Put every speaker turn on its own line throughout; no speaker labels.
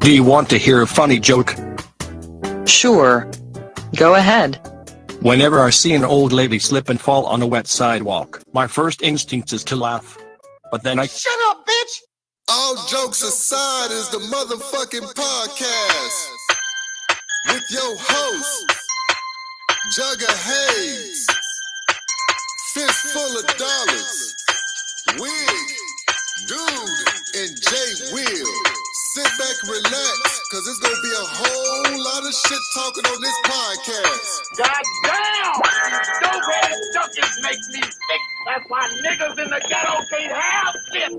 Do you want to hear a funny joke?
Sure. Go ahead.
Whenever I see an old lady slip and fall on a wet sidewalk, my first instinct is to laugh. But then I
Shut up, bitch!
All jokes aside is the motherfucking podcast with your host, Jugger Hayes, Fistful of Dollars, Wig, Dude, and Jay Will. Sit back, relax, cause it's gonna be a whole lot of shit talking on this podcast.
God damn! Dope ass junkies make me sick. That's why niggas in the ghetto can't have shit.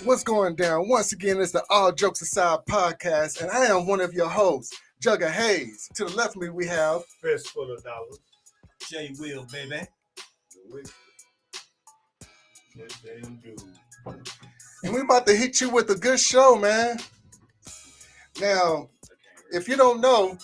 What's going down? Once again, it's the All Jokes Aside podcast, and I am one of your hosts, Jugger Hayes. To the left of me, we have
Fistful of Dollars.
Jay Will, baby.
and we about to hit you with a good show, man. Now, if you don't know,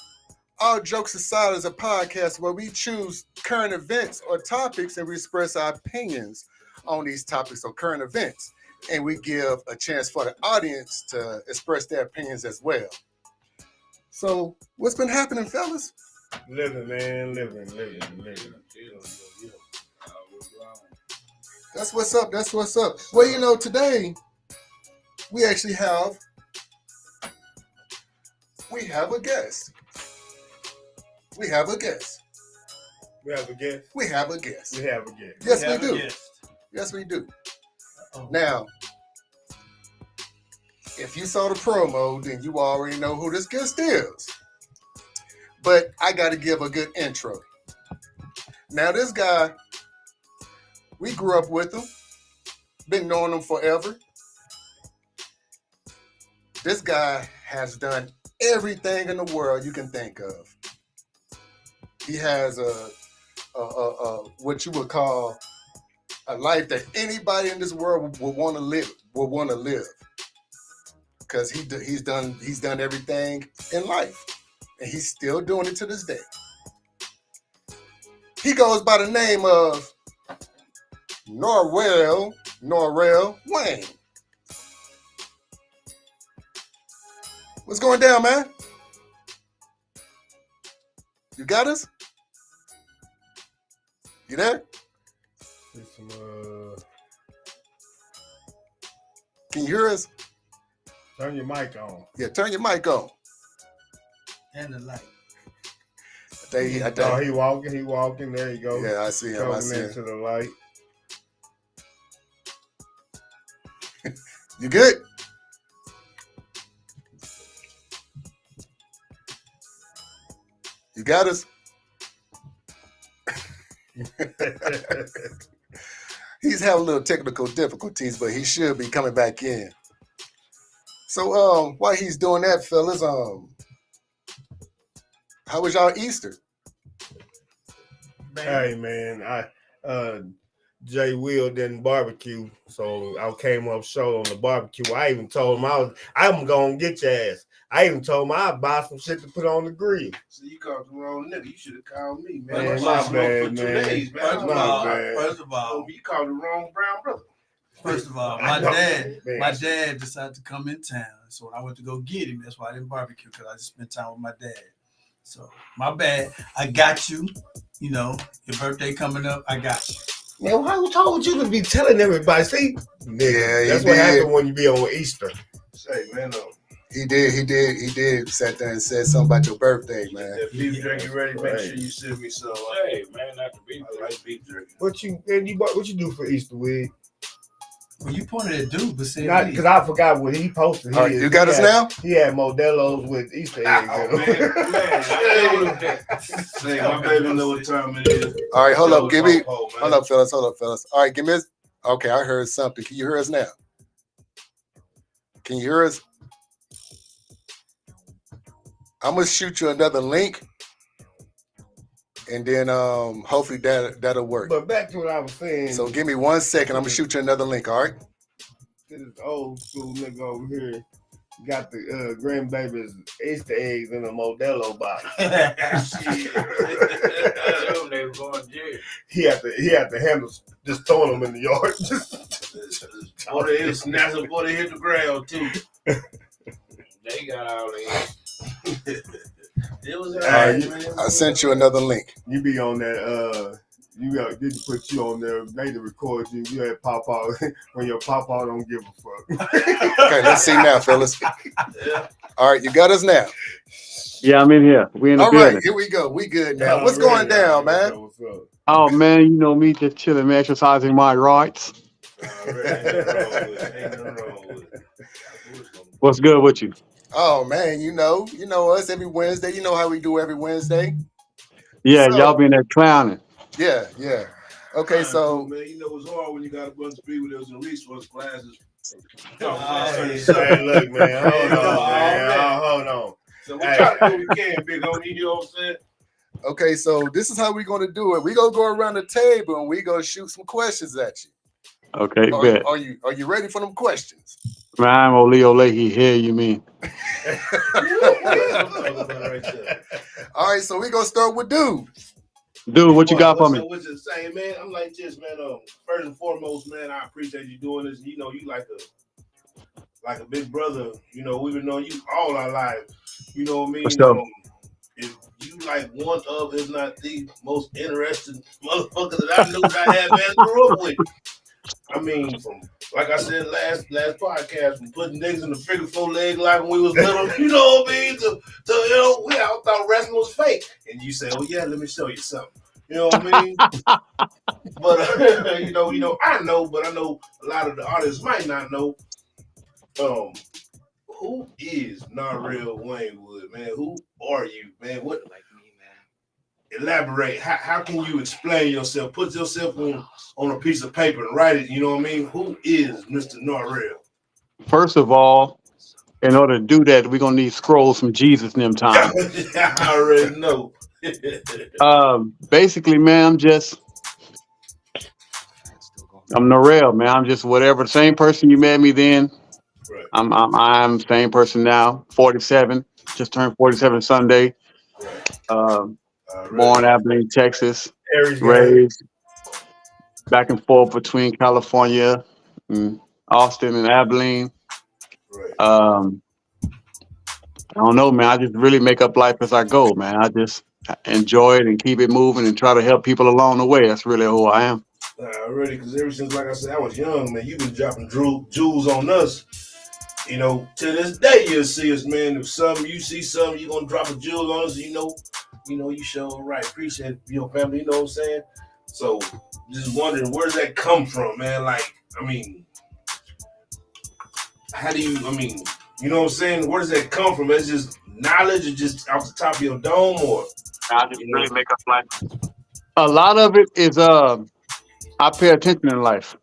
All Jokes Aside is a podcast where we choose current events or topics and we express our opinions on these topics or current events. And we give a chance for the audience to express their opinions as well. So, what's been happening, fellas?
Living, man. Living.
That's what's up. Well, you know, today we actually have a guest. We have a guest. Yes, we do. Yes, we do. Now, if you saw the promo, then you already know who this guest is. But I got to give a good intro. Now, this guy, we grew up with him, been knowing him forever. This guy has done everything in the world you can think of. He has a what you would call a life that anybody in this world would want to live. Because he's done everything in life, and he's still doing it to this day. He goes by the name of Norrell Wayne. What's going down, man? You got us? You there? Can you hear us?
Turn your mic on.
Yeah, turn your mic on.
And the light.
He walking. There you go.
Yeah, I see him.
Coming into the light.
You good? You got us? He's having a little technical difficulties, but he should be coming back in. So, while he's doing that, fellas, how was y'all Easter?
Hey, man, Jay Will didn't barbecue, so I came up short on the barbecue. I even told him I'm gonna get your ass. I even told him I'd buy some shit to put on the grill.
So you called the wrong nigga. You should have called me, man.
Man, my bad, man.
First of all,
you called the wrong brown brother.
First of all, my dad decided to come in town. So when I went to go get him, that's why I didn't barbecue, because I just spent time with my dad. So my bad. I got you. You know, your birthday coming up, I got you.
Man, who told you to be telling everybody? See,
Yeah,
that's what happened when you be on Easter.
Say, man,
He did sat there and said something about your birthday, man.
if beef jerky ready, make sure you send me some. Hey, man, not the beef jerky. I like beef jerky.
What you do for Easter, Wig?
Well, you pointed at dude, but said
Not because I forgot what he posted.
All right, you got us now?
He had Modelo's with Easter eggs.
Man, say, my baby know what time it is.
All right, hold up, fellas. All right, give me this. Okay, I heard something. Can you hear us now? Can you hear us? I'm gonna shoot you another link, and then hopefully that'll work.
But back to what I was saying.
So give me 1 second. I'm gonna shoot you another link. All right.
This old school nigga over here got the grandbaby's Easter eggs in a Modelo box.
They were going to jail.
He had to handle just throwing them in the yard.
Or they hit snatch them before they hit the ground too. They got all that. It was
I sent you another link.
You be on that. Did you put you on there? Made to record you. You had pop out when your pop out don't give a fuck.
Okay, let's see now, fellas.
Yeah.
All right, you got us now.
Yeah, I'm in here. We in the
All
building.
right, here we go. We good now. What's going down, man?
What's up?
Oh man, you know me, just chilling, man, exercising my rights. What's good with you?
Oh man, you know us every Wednesday. You know how we do every Wednesday.
Yeah,
So-
y'all been there clowning.
Yeah. Okay, so
man, you know it's hard when you got a bunch of people that was in resource classes.
Hey, look, man, hold on.
So we try to do what we can, big homie. You know what I'm saying?
okay, so this is how we're gonna do it. We're gonna go around the table and we're gonna shoot some questions at you.
Okay, bet.
Are you ready for them questions?
Man, I'm Ole here, you mean?
All right, so we're gonna start with dude.
Dude, what you got for me?
What's the same, man? I'm like this, man. First and foremost, man, I appreciate you doing this. You know, you like a big brother. You know, we've been knowing you all our lives. You know what I mean?
What's up?
If you like one of, if not the most interesting motherfucker that I knew that I had man grew up with. I mean, from like I said last podcast, from putting niggas in the figure four leg like when we was little, you know what I mean? To you know, we all thought wrestling was fake, and you say, "Oh yeah, let me show you something." You know what I mean? But you know, I know, but I know a lot of the audience might not know. Who is Narrell Waynewood, man? Who are you, man? What like me, man? Elaborate. How can you explain yourself? Put yourself on a piece of paper and write it. You know what I mean? Who is Mr. Narrell?
First of all, in order to do that, we're gonna need scrolls from Jesus in them times.
I already know.
Basically, man, I'm Narell, man. I'm just whatever. Same person you met me then.
Right.
I'm the same person now. 47. Just turned 47 Sunday. Born Abilene, Texas. Raised back and forth between California and Austin and Abilene.
Right.
I don't know, man. I just really make up life as I go, man. I just enjoy it and keep it moving and try to help people along the way. That's really who I am.
Already, because ever since, like I said, I was young, man, you've been dropping jewels on us. You know, to this day, you'll see us, man. If you see something, you're going to drop a jewel on us, you know, you show right. Appreciate it, your family, you know what I'm saying? So, just wondering, where does that come from, man? Like, I mean, how do you know what I'm saying? Where does that come from? It's just knowledge or just off the top of your dome, or?
I just really make up life. A lot of it is, I pay attention in life.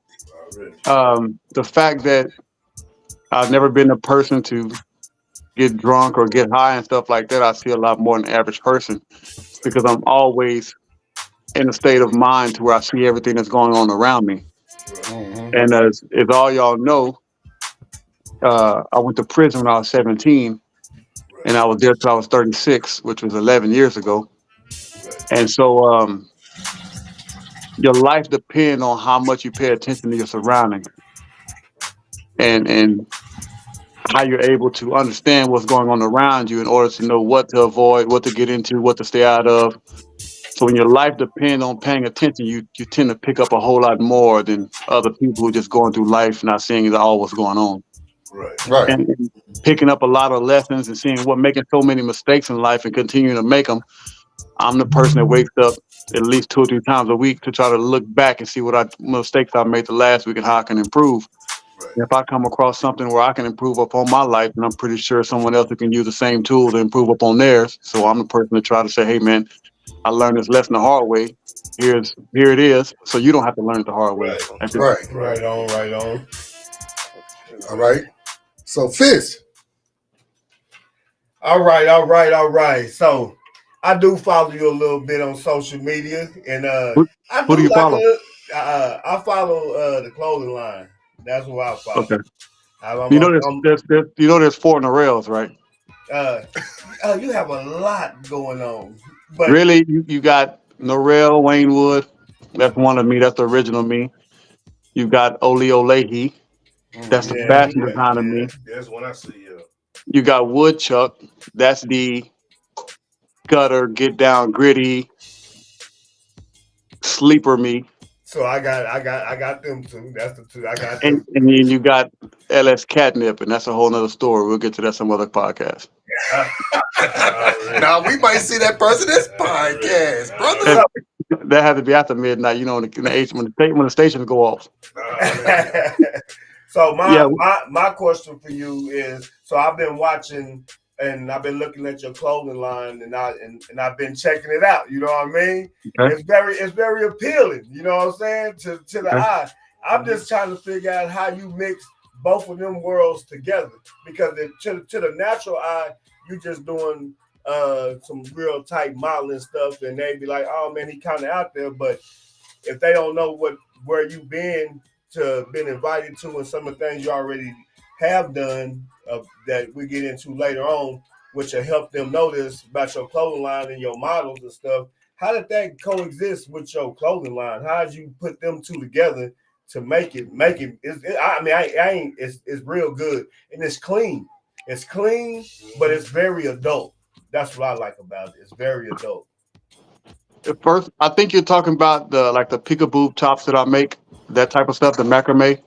The fact that I've never been a person to get drunk or get high and stuff like that, I see a lot more than the average person because I'm always in a state of mind to where I see everything that's going on around me.
Mm-hmm.
And as all y'all know, I went to prison when I was 17, and I was there till I was 36, which was 11 years ago. And so your life depends on how much you pay attention to your surroundings and how you're able to understand what's going on around you in order to know what to avoid, what to get into, what to stay out of. So when your life depends on paying attention, you tend to pick up a whole lot more than other people who are just going through life, not seeing all what's going on.
Right.
And picking up a lot of lessons and seeing what making so many mistakes in life and continuing to make them. I'm the person that wakes up at least 2 or 3 times a week to try to look back and see what mistakes I made the last week and how I can improve. If I come across something where I can improve upon my life, and I'm pretty sure someone else who can use the same tool to improve upon theirs. So I'm the person to try to say, hey man, I learned this lesson the hard way. Here it is. So you don't have to learn it the hard way.
Right on.
All right. So Fizz.
All right. So I do follow you a little bit on social media, and
who do you follow?
I follow the clothing line. That's what I follow.
Okay.
I'm,
You know,
I'm,
there's 4 in the rails, right?
you have a lot going on, but
Really, you got Norrell Waynewood. That's one of me. That's the original me. You got Ole Olehi. That's the
yeah,
fashion designer me.
That's what I see.
You got Woodchuck. That's the gutter, get down, gritty, sleeper me.
so I got them two. That's the two I got
And
them.
and then you got LS Catnip, and that's a whole nother story. We'll get to that some other podcast.
Now we might see that person this podcast, brother.
That, that had to be after midnight, when the stations go off.
So
Yeah,
my question for you is: so I've been watching and I've been looking at your clothing line, and I've been checking it out. You know what I mean?
okay.
It's very appealing. You know what I'm saying to the
Okay.
eye. I'm just trying to figure out how you mix both of them worlds together, because to the natural eye, you just doing some real tight modeling stuff, and they be like, oh man, he kind of out there. But if they don't know where you been invited to, and some of the things you already have done that we get into later on, which will help them notice about your clothing line and your models and stuff. How did that coexist with your clothing line? How did you put them two together to make it? It's real good, and it's clean. It's clean, but it's very adult. That's what I like about it. It's very adult.
At first, I think you're talking about the peekaboo tops that I make, that type of stuff, the macrame.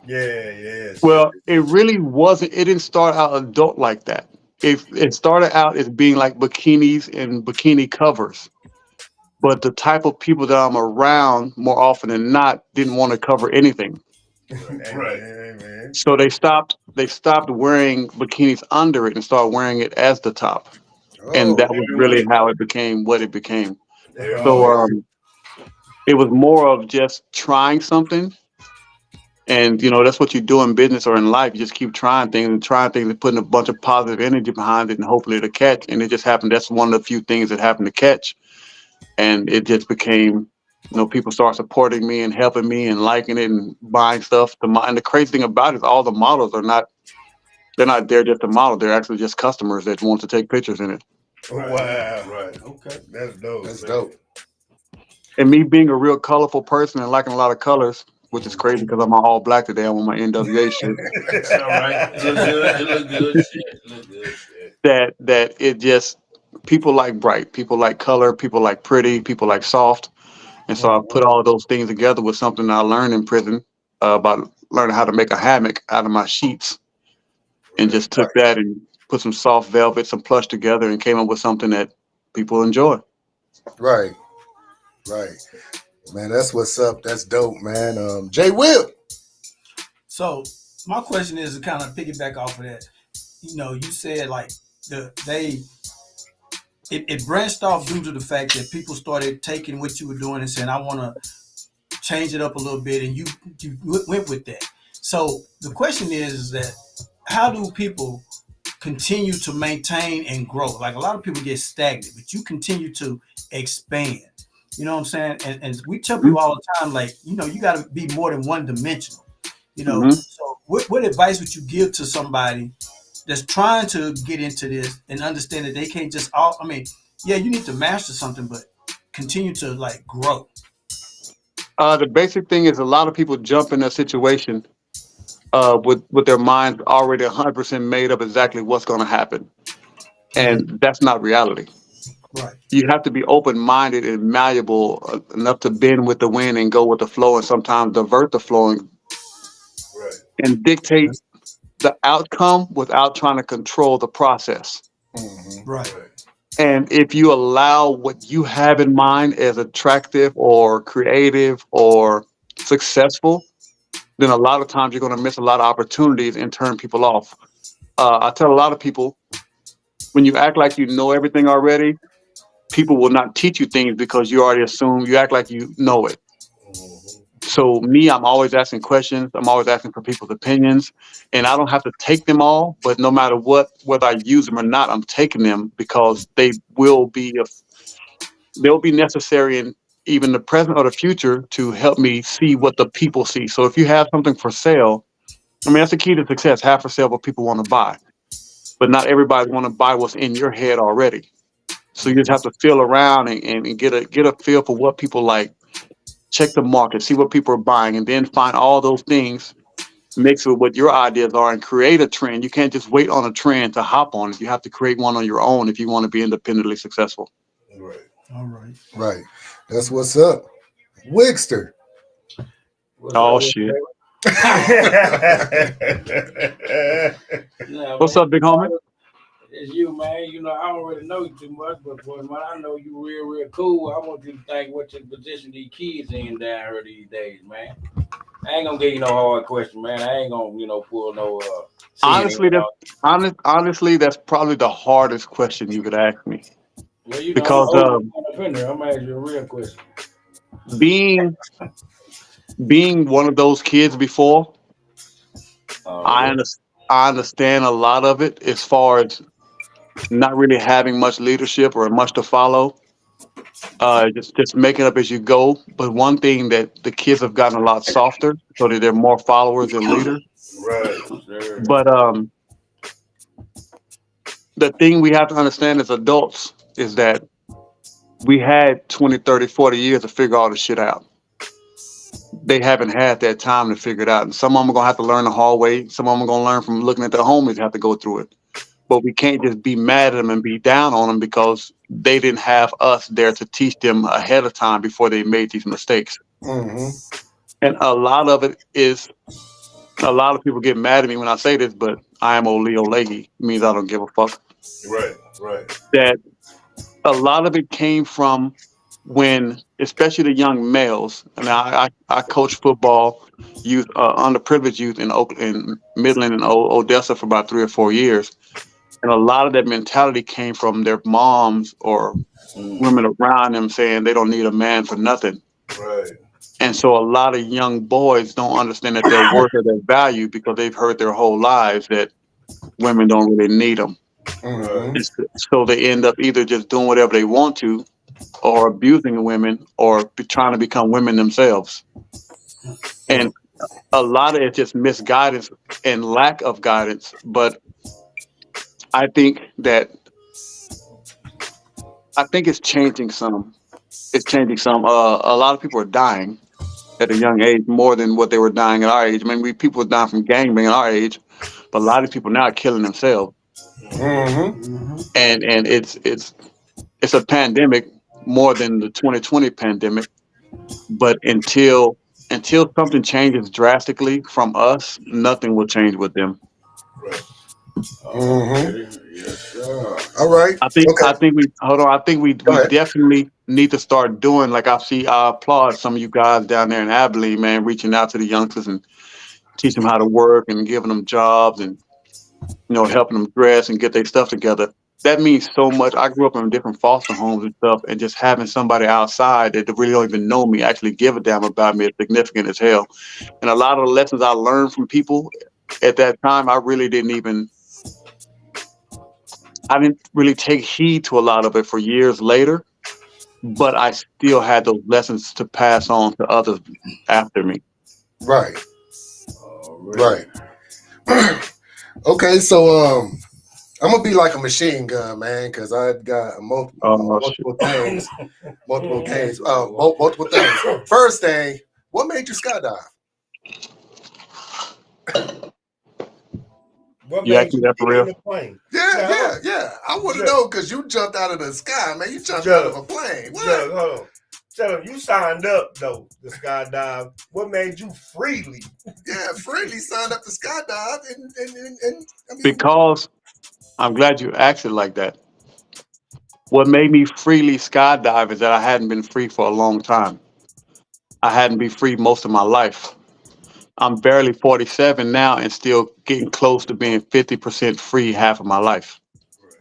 Yeah, yes.
Well, it really wasn't. It didn't start out adult like that. It started out as being like bikinis and bikini covers. But the type of people that I'm around more often than not didn't want to cover anything.
Right.
Amen.
So they stopped wearing bikinis under it and started wearing it as the top. And that was really how it became what it became. So it was more of just trying something. And that's what you do in business or in life. You just keep trying things and putting a bunch of positive energy behind it, and hopefully it'll catch. And it just happened. That's one of the few things that happened to catch. And it just became, people start supporting me and helping me and liking it and buying stuff. And the crazy thing about it is all the models they're not there just to model. They're actually just customers that want to take pictures in it.
Wow.
Right.
Okay. That's dope.
That's dope.
And me being a real colorful person and liking a lot of colors, which is crazy because I'm all black today. I'm on my NWA shit.
It's all right. It look good. Shit.
That it just, people like bright, people like color, people like pretty, people like soft. And so I put all of those things together with something I learned in prison about learning how to make a hammock out of my sheets, and just took that and put some soft velvet, some plush together, and came up with something that people enjoy.
Right. Man, that's what's up. That's dope, man. Jay Will.
So my question is to kind of piggyback off of that. You said like it branched off due to the fact that people started taking what you were doing and saying, I want to change it up a little bit, and you went with that. So the question is that how do people continue to maintain and grow? Like a lot of people get stagnant, but you continue to expand. You know what I'm saying? And we tell people all the time, like, you got to be more than one dimensional. So what advice would you give to somebody that's trying to get into this and understand that they can't just you need to master something, but continue to like grow?
The basic thing is a lot of people jump in a situation with their minds already 100% made up exactly what's going to happen. And that's not reality.
Right.
You have to be open-minded and malleable enough to bend with the wind and go with the flow, and sometimes divert the flow and dictate the outcome without trying to control the process.
Right.
And if you allow what you have in mind as attractive or creative or successful, then a lot of times you're going to miss a lot of opportunities and turn people off. I tell a lot of people, when you act like you know everything already, people will not teach you things because you already assume, you act like you know it. So me, I'm always asking questions. I'm always asking for people's opinions, and I don't have to take them all, but no matter what, whether I use them or not, I'm taking them because they'll be necessary in even the present or the future to help me see what the people see. So if you have something for sale, I mean, that's the key to success. Have for sale what people want to buy, but not everybody want to buy what's in your head already. So you just have to feel around and get a feel for what people like. Check the market, see what people are buying, and then find all those things, mix with what your ideas are, and create a trend. You can't just wait on a trend to hop on it. You have to create one on your own if you want to be independently successful.
Right.
All right.
Right. That's what's up. Wigster.
Oh shit! What's up, big homie?
It's you, man. You know, I don't really know you too much, but from what I know, you real cool. I want you to think what your position these kids in down here these days, man. I ain't gonna give you no hard question, man. I ain't gonna, pull no.
Honestly, that's probably the hardest question you could ask me.
Well,
because
I'm gonna ask you a real question.
Being one of those kids before, I understand a lot of it as far as not really having much leadership or much to follow. Just make it up as you go. But one thing that the kids have gotten a lot softer, so that they're more followers than leaders.
Right.
But the thing we have to understand as adults is that we had 20, 30, 40 years to figure all this shit out. They haven't had that time to figure it out. And some of them are going to have to learn the hard way. Some of them are going to learn from looking at their homies have to go through it. But we can't just be mad at them and be down on them because they didn't have us there to teach them ahead of time before they made these mistakes.
Mm-hmm.
And a lot of it is, a lot of people get mad at me when I say this, but I am Leo Leahy. It means I don't give a fuck.
Right.
That a lot of it came from when, especially the young males, and I coached football youth, underprivileged youth in Midland and Odessa for about 3 or 4 years. And a lot of that mentality came from their moms or women around them saying they don't need a man for nothing.
Right.
And so a lot of young boys don't understand that their worth or their value because they've heard their whole lives that women don't really need them.
Mm-hmm.
So they end up either just doing whatever they want to or abusing women or trying to become women themselves. And a lot of it's just misguidance and lack of guidance. But I think it's changing some. It's changing some. A lot of people are dying at a young age more than what they were dying at our age. I mean, people were dying from gangbanging at our age, but a lot of people now are killing themselves.
Mm-hmm.
And it's a pandemic more than the 2020 pandemic. But until something changes drastically from us, nothing will change with them.
Right.
Mm-hmm. Yes, sir. All right.
I think we definitely need to start doing, like I applaud some of you guys down there in Abilene, man, reaching out to the youngsters and teaching them how to work and giving them jobs and helping them dress and get their stuff together. That means so much. I grew up in different foster homes and stuff, and just having somebody outside that really don't even know me actually give a damn about me is significant as hell. And a lot of the lessons I learned from people at that time, I didn't really take heed to a lot of it for years later, but I still had those lessons to pass on to others after me.
Right. Right. Okay, so I'm gonna be like a machine gun, man, because I got multiple things. Multiple things. First thing, what made you skydive?
What
You
made
actually
you
that for
get in
real?
the plane?
Yeah. I want to know because you jumped out of the sky, man. You jumped out of a plane. What?
Hold on. Tell him you signed up though to skydive. What made you freely?
Yeah, freely signed up to skydive, and I mean,
Because I'm glad you asked it like that. What made me freely skydive is that I hadn't been free for a long time. I hadn't been free most of my life. I'm barely 47 now and still getting close to being 50% free half of my life.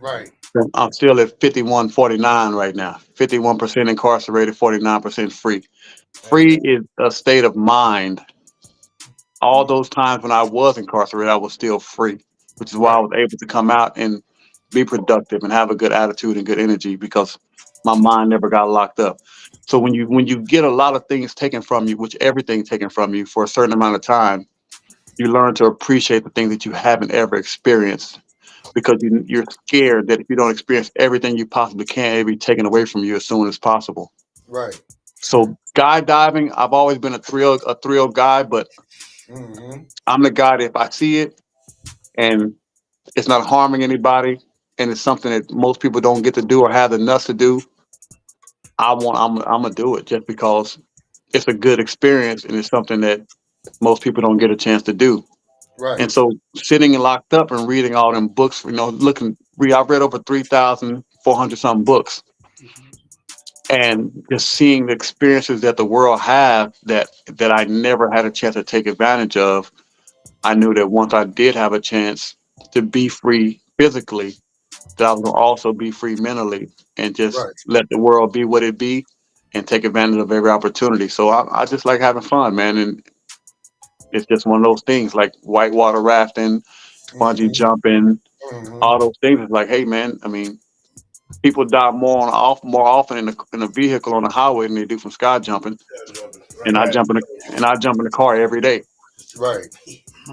right.
I'm still at 51-49 right now. 51% incarcerated, 49% free. Free is a state of mind. All those times when I was incarcerated, I was still free, which is why I was able to come out and be productive and have a good attitude and good energy because my mind never got locked up. So when you get a lot of things taken from you, which everything taken from you for a certain amount of time, You learn to appreciate the things that you haven't ever experienced because you're scared that if you don't experience everything you possibly can, it'll be taken away from you as soon as possible.
Right.
So skydiving, I've always been a thrill guy, but
Mm-hmm.
I'm the guy that if I see it and it's not harming anybody and it's something that most people don't get to do or have the nuts to do, I'm gonna do it just because it's a good experience and it's something that most people don't get a chance to do.
Right.
And so sitting and locked up and reading all them books, I've read over 3,400 something books and just seeing the experiences that the world have that I never had a chance to take advantage of. I knew that once I did have a chance to be free physically, that I was going to also be free mentally and just
Right.
let the world be what it be and take advantage of every opportunity. So I just like having fun, man. And it's just one of those things like whitewater rafting, bungee
Mm-hmm.
jumping,
Mm-hmm.
all those things. It's like, hey, man, I mean, people die more often in a vehicle on the highway than they do from sky jumping. And I
Right.
jump in the car every day.
Right.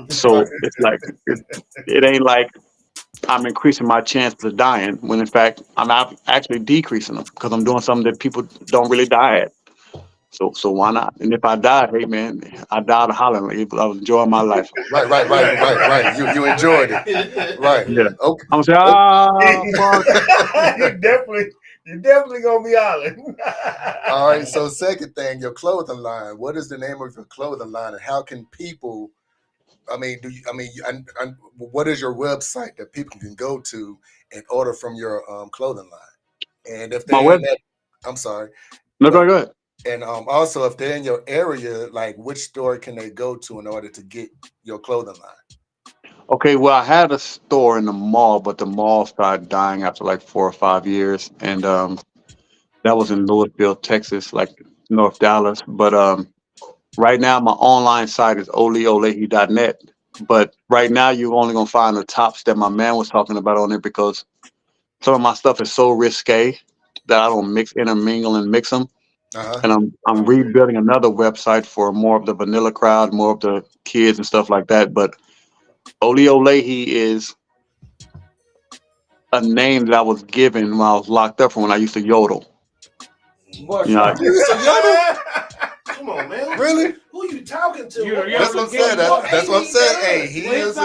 So it's like it ain't like I'm increasing my chances of dying when in fact actually decreasing them because I'm doing something that people don't really die at. So why not? And if I die, hey man, I died hollering. I was enjoying my life.
Right. You enjoyed it. Right.
Yeah.
Okay.
I'm gonna say,
Okay.
fuck.
you definitely gonna be hollering.
All right. So second thing, your clothing line. What is the name of your clothing line, and how can people? I mean, what is your website that people can go to and order from your clothing line? And if
My
they're in
web.
that, I'm sorry.
No,
No.
go ahead.
And also, if they're in your area, like which store can they go to in order to get your clothing line?
Okay, well, I had a store in the mall, but the mall started dying after like 4 or 5 years, and that was in Louisville, Texas, like North Dallas. But right now, my online site is oleolehi.net. But right now, you're only gonna find the tops that my man was talking about on there because some of my stuff is so risque that I don't intermingle and mix them.
Uh-huh.
And I'm rebuilding another website for more of the vanilla crowd, more of the kids and stuff like that. But Ole Olehi is a name that I was given when I was locked up from when I used to yodel.
What's
You know,
up?
You used to yodel?
Come on, man.
Really?
Who you talking to?
That's what I'm saying. That's what I'm saying. Hey, he is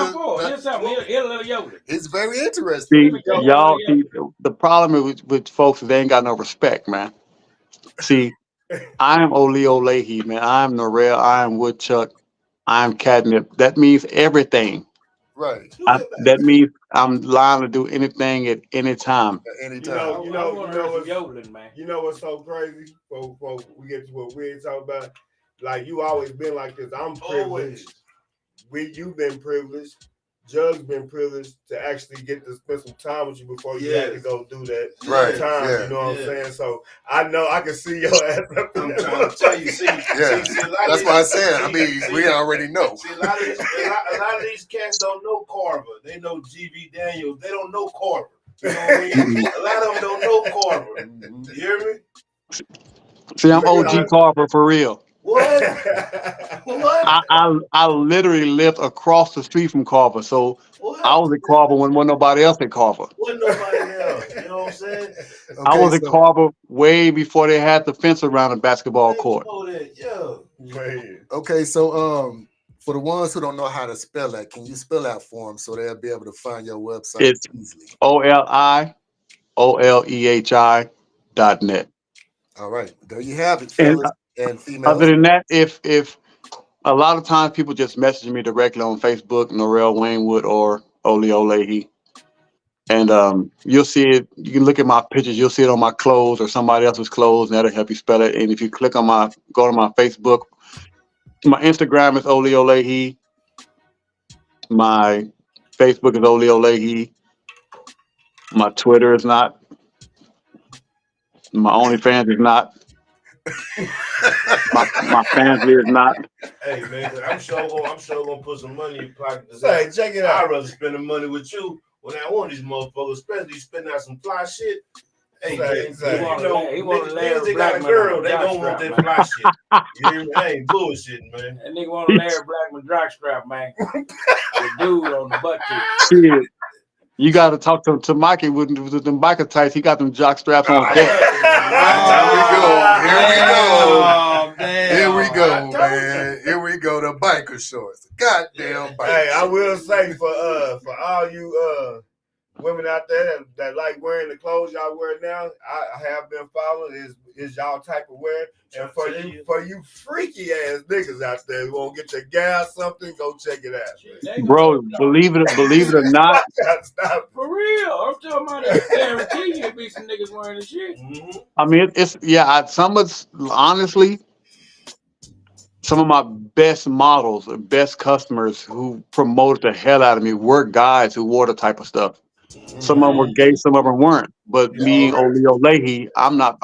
he's very interesting.
see, the problem with folks is they ain't got no respect, man. See, I am Ole Olehi, man. I am Norell. I am Woodchuck. I am Catnip. That means everything.
Right.
That means I'm liable to do anything at any time.
At any time.
You know what's so crazy? Before we get to what we're talking about, like you always been like this. I'm privileged. You've been privileged. Jug's been privileged to actually get to spend some time with you before you had to go do that time.
Yeah.
You know what I'm saying? So I know I can see your ass up in
I'm trying to tell you, see,
that's what I said. I mean, we already know.
See, a lot of these cats don't know Carver. They know G.V. Daniels. They don't know Carver. You know what I mean? A lot of them don't know Carver. You hear me?
See, I'm OG Carver for real.
What?
I literally lived across the street from Carver, so
What?
I was at Carver when wasn't nobody else at Carver.
Wasn't nobody else. You know what I'm saying?
I was at Carver way before they had the fence around the basketball court.
Okay, so for the ones who don't know how to spell that, can you spell out for them so they'll be able to find your website
It's
easily?
OLIOLEHI.net.
All right, there you have it, fellas and females.
Other than that, if a lot of times people just message me directly on Facebook, Norell Waynewood or Ole Olehi. And you'll see it. You can look at my pictures. You'll see it on my clothes or somebody else's clothes, and that'll help you spell it. And if you go to my Facebook, my Instagram is Ole Olehi. My Facebook is Ole Olehi. My Twitter is not. My OnlyFans is not. my family is not.
Hey man, I'm sure gonna put some money in your pocket.
Hey, check it out.
I'd rather spend the money with you when I want these motherfuckers, especially spending out some fly shit. Hey,
Exactly.
you know,
he want to
niggas, they got a girl, they don't want that fly shit. You hear me? I ain't bullshitting, man.
That nigga want to Larry Blackman jockstrap, man. The dude on the butt cheeks.
Shit. You got to talk to Mikey with them biker tights. He got them jock straps on deck.
Here we go, man. Here we go. The biker shorts. Goddamn biker.
Hey, I will say for all you women out there that like wearing the clothes y'all wear now, I have been following is y'all type of wear. And for you freaky ass niggas out there who won't get your gas something, go check it out.
Bro, believe it or not.
Stop.
For real. I'm talking about that guarantee you be some niggas wearing the shit.
Mm-hmm.
I mean, honestly, some of my best models and best customers who promoted the hell out of me were guys who wore the type of stuff. Some of them were gay, some of them weren't. But me, Leo Leahy, I'm not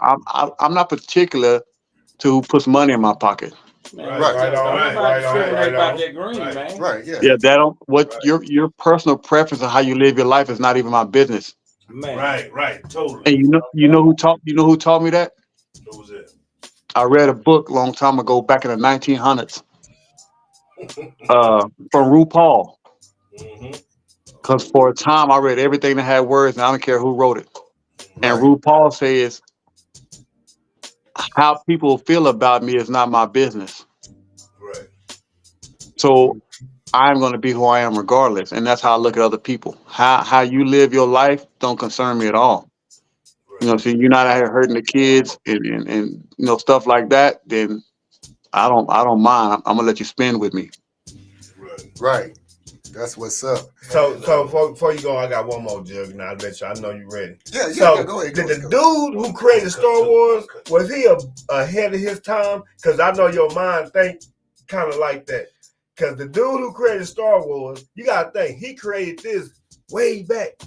particular to who puts money in my pocket.
Right on.
Right, yeah.
Yeah, your personal preference of how you live your life is not even my business.
Man.
Right, totally.
And you know who taught me that?
Who was it?
I read a book a long time ago, back in the 1900s, from RuPaul. Because for a time I read everything that had words, and I don't care who wrote it. And RuPaul says, how people feel about me is not my business.
Right.
So I'm going to be who I am regardless. And that's how I look at other people. How you live your life don't concern me at all. You know, so you're not out here hurting the kids and you know, stuff like that, then I don't mind. I'm gonna let you spend with me.
Right. That's what's up.
So before you go, I got one more jug, and I'll let you. I know you're ready.
Yeah, go ahead.
Did the dude who created Star Wars, was he ahead of his time? Because I know your mind think kind of like that. Because the dude who created Star Wars, you gotta think he created this way back.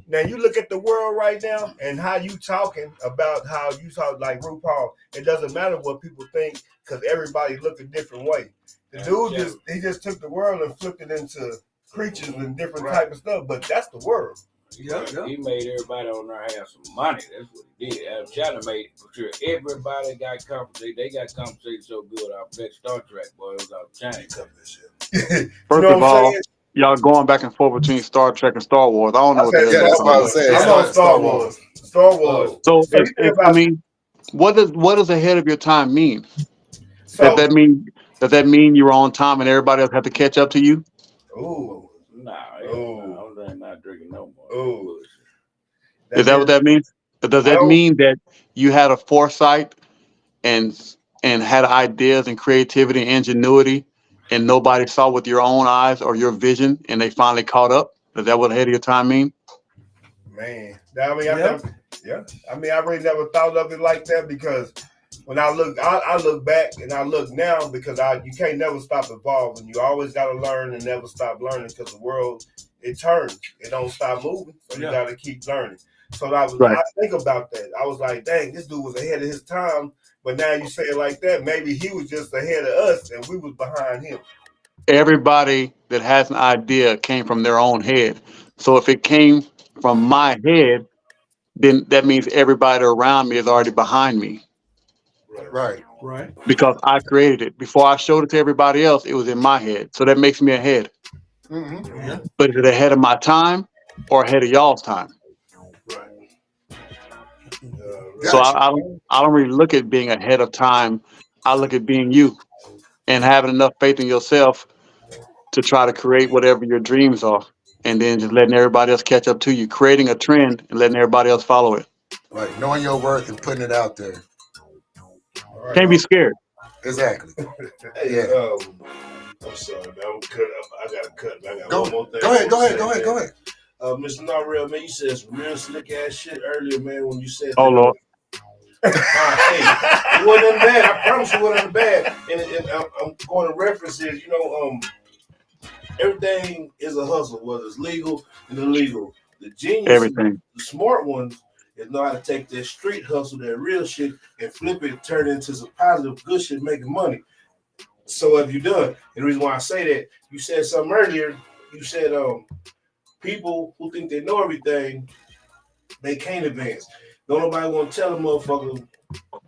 Now you look at the world right now and how you talking about how you talk like RuPaul. It doesn't matter what people think because everybody look a different way. The dude just took the world and flipped it into creatures and different type of stuff. But that's the world.
Yeah. He made everybody on there have some money. That's what he did. China made for sure. Everybody got compensated. They got compensated so good off that Star Trek, boy. It was out China.
First of all, y'all going back and forth between Star Trek and Star Wars. I don't know what the hell.
Yeah, that's what I was saying.
I'm on Star Wars. Star Wars.
So I mean, what does ahead of your time mean?
So,
Does that mean you're on time and everybody else have to catch up to you?
Ooh. I'm not drinking no more.
Ooh.
Is that what that means? Does that mean that you had a foresight and had ideas and creativity and ingenuity and nobody saw with your own eyes or your vision and they finally caught up? Is that what ahead of your time mean?
Man, I mean, I really never thought of it like that because when I look back and I look now because you can't never stop evolving. You always got to learn and never stop learning because the world, it turns. It don't stop moving. So you got to keep learning. So I think about that. I was like, dang, this dude was ahead of his time. But now you say it like that, maybe he was just ahead of us and we was behind him.
Everybody that has an idea came from their own head. So if it came from my head, then that means everybody around me is already behind me.
Right.
Because I created it. Before I showed it to everybody else, it was in my head. So that makes me ahead.
Mm-hmm. Yeah.
But is it ahead of my time or ahead of y'all's time? So I don't really look at being ahead of time. I look at being you and having enough faith in yourself to try to create whatever your dreams are, and then just letting everybody else catch up to you, creating a trend and letting everybody else follow it.
Right, knowing your worth and putting it out there.
Can't be scared.
Exactly.
Hey, I'm sorry, man. I got to cut. I got one more thing.
Go ahead.
Mr. Narrell, man, you said some real slick ass shit earlier, man, when you said
Oh, Lord.
Hey, it wasn't bad. I promise you it wasn't bad. And I'm going to references, everything is a hustle, whether it's legal and illegal. The genius,
Everything.
The smart ones, is know how to take that street hustle, that real shit, and flip it, turn it into some positive, good shit, making money. So have you done? And the reason why I say that, you said something earlier. You said people who think they know everything, they can't advance. Don't nobody want to tell a motherfucker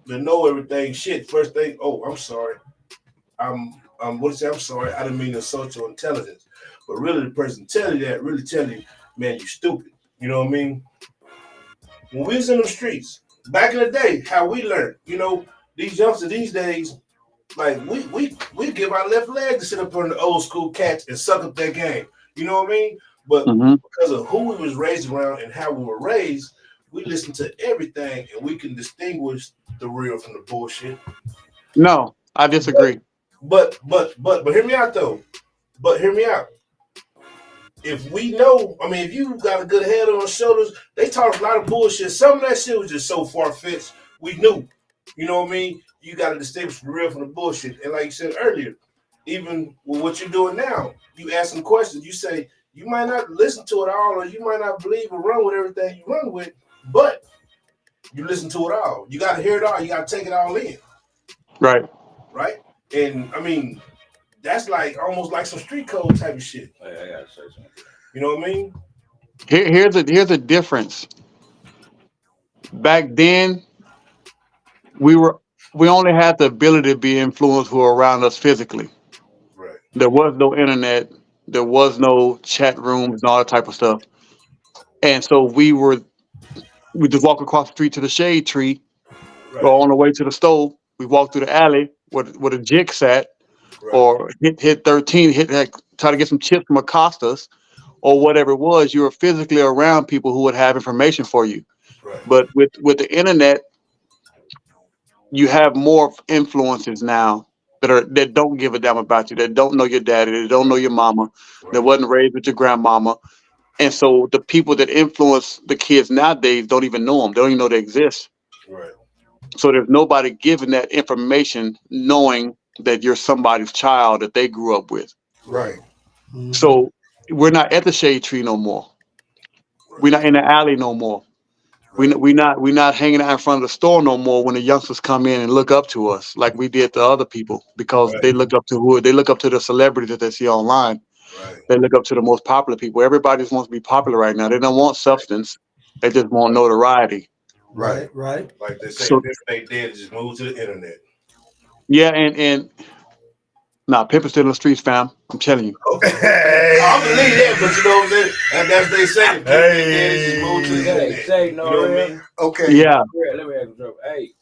to know everything. Shit, first thing, oh, I'm sorry. I'm sorry. I didn't mean to insult your intelligence. But really, the person tell you that, really tell you, man, you stupid. You know what I mean? When we was in the streets, back in the day, how we learned, these youngsters these days, like we give our left leg to sit up on the old school cats and suck up their game. You know what I mean? But because of who we was raised around and how we were raised, we listen to everything and we can distinguish the real from the bullshit.
No, I disagree.
But hear me out though. But hear me out. If we know, if you got a good head on your shoulders, they talk a lot of bullshit. Some of that shit was just so far-fetched. We knew. You know what I mean? You got to distinguish the real from the bullshit. And like you said earlier, even with what you're doing now, you ask some questions. You say, you might not listen to it all, or you might not believe or run with everything you run with, but you listen to it all. You got to hear it all. You got to take it all in.
Right.
Right? And, that's like almost like some street code type of shit.
I gotta say something.
You know what I mean?
Here's a difference. Back then, we only had the ability to be influenced who were around us physically.
Right.
There was no internet. There was no chat rooms and all that type of stuff. And so we just walk across the street to the shade tree, go on the way to the stove. We walk through the alley where the jig sat. Right. Or hit 13, try to get some chips from Acosta's or whatever it was. You were physically around people who would have information for you.
Right.
But with the internet, you have more influences now that don't give a damn about you, that don't know your daddy, that don't know your mama, that wasn't raised with your grandmama. And so the people that influence the kids nowadays don't even know them. They don't even know they exist.
Right.
So there's nobody giving that information knowing that you're somebody's child that they grew up with.
Right.
Mm-hmm. So we're not at the shade tree no more. Right. We're not in the alley no more. Right. We're not hanging out in front of the store no more when the youngsters come in and look up to us like we did to other people because they look up to the celebrities that they see online.
Right.
They look up to the most popular people. Everybody just wants to be popular right now. They don't want substance. They just want notoriety.
Right. Like they say, if they did, just move to the internet.
Yeah, and Pimpin' still in the streets, fam. I'm telling you.
Okay. I believe that, but you know what I'm saying? And that's they say. Hey, move to the internet.
Say no,
you know what I mean?
Okay.
Yeah.
Let me ask you. Hey,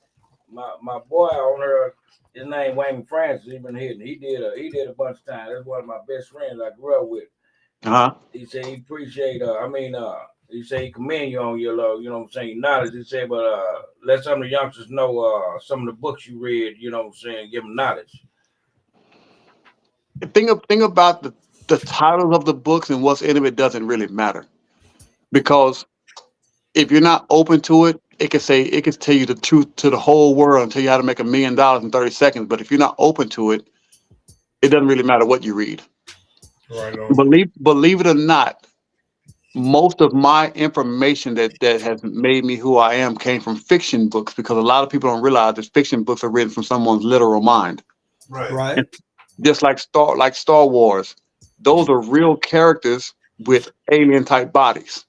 my boy on her, his name Wayne Francis. He been hitting. He did a bunch of times. That's one of my best friends I grew up with. He said he appreciate. He said he commend you on your knowledge. He said, but let some of the youngsters know some of the books you read. You know what I'm saying? Give them knowledge.
Think about the titles of the books and what's in it doesn't really matter, because if you're not open to it, it can tell you the truth to the whole world and tell you how to make $1 million in 30 seconds. But if you're not open to it, it doesn't really matter what you read.
Right.
Believe it or not, most of my information that has made me who I am came from fiction books, because a lot of people don't realize that fiction books are written from someone's literal mind.
Right.
And just like Star Wars, those are real characters with alien type bodies.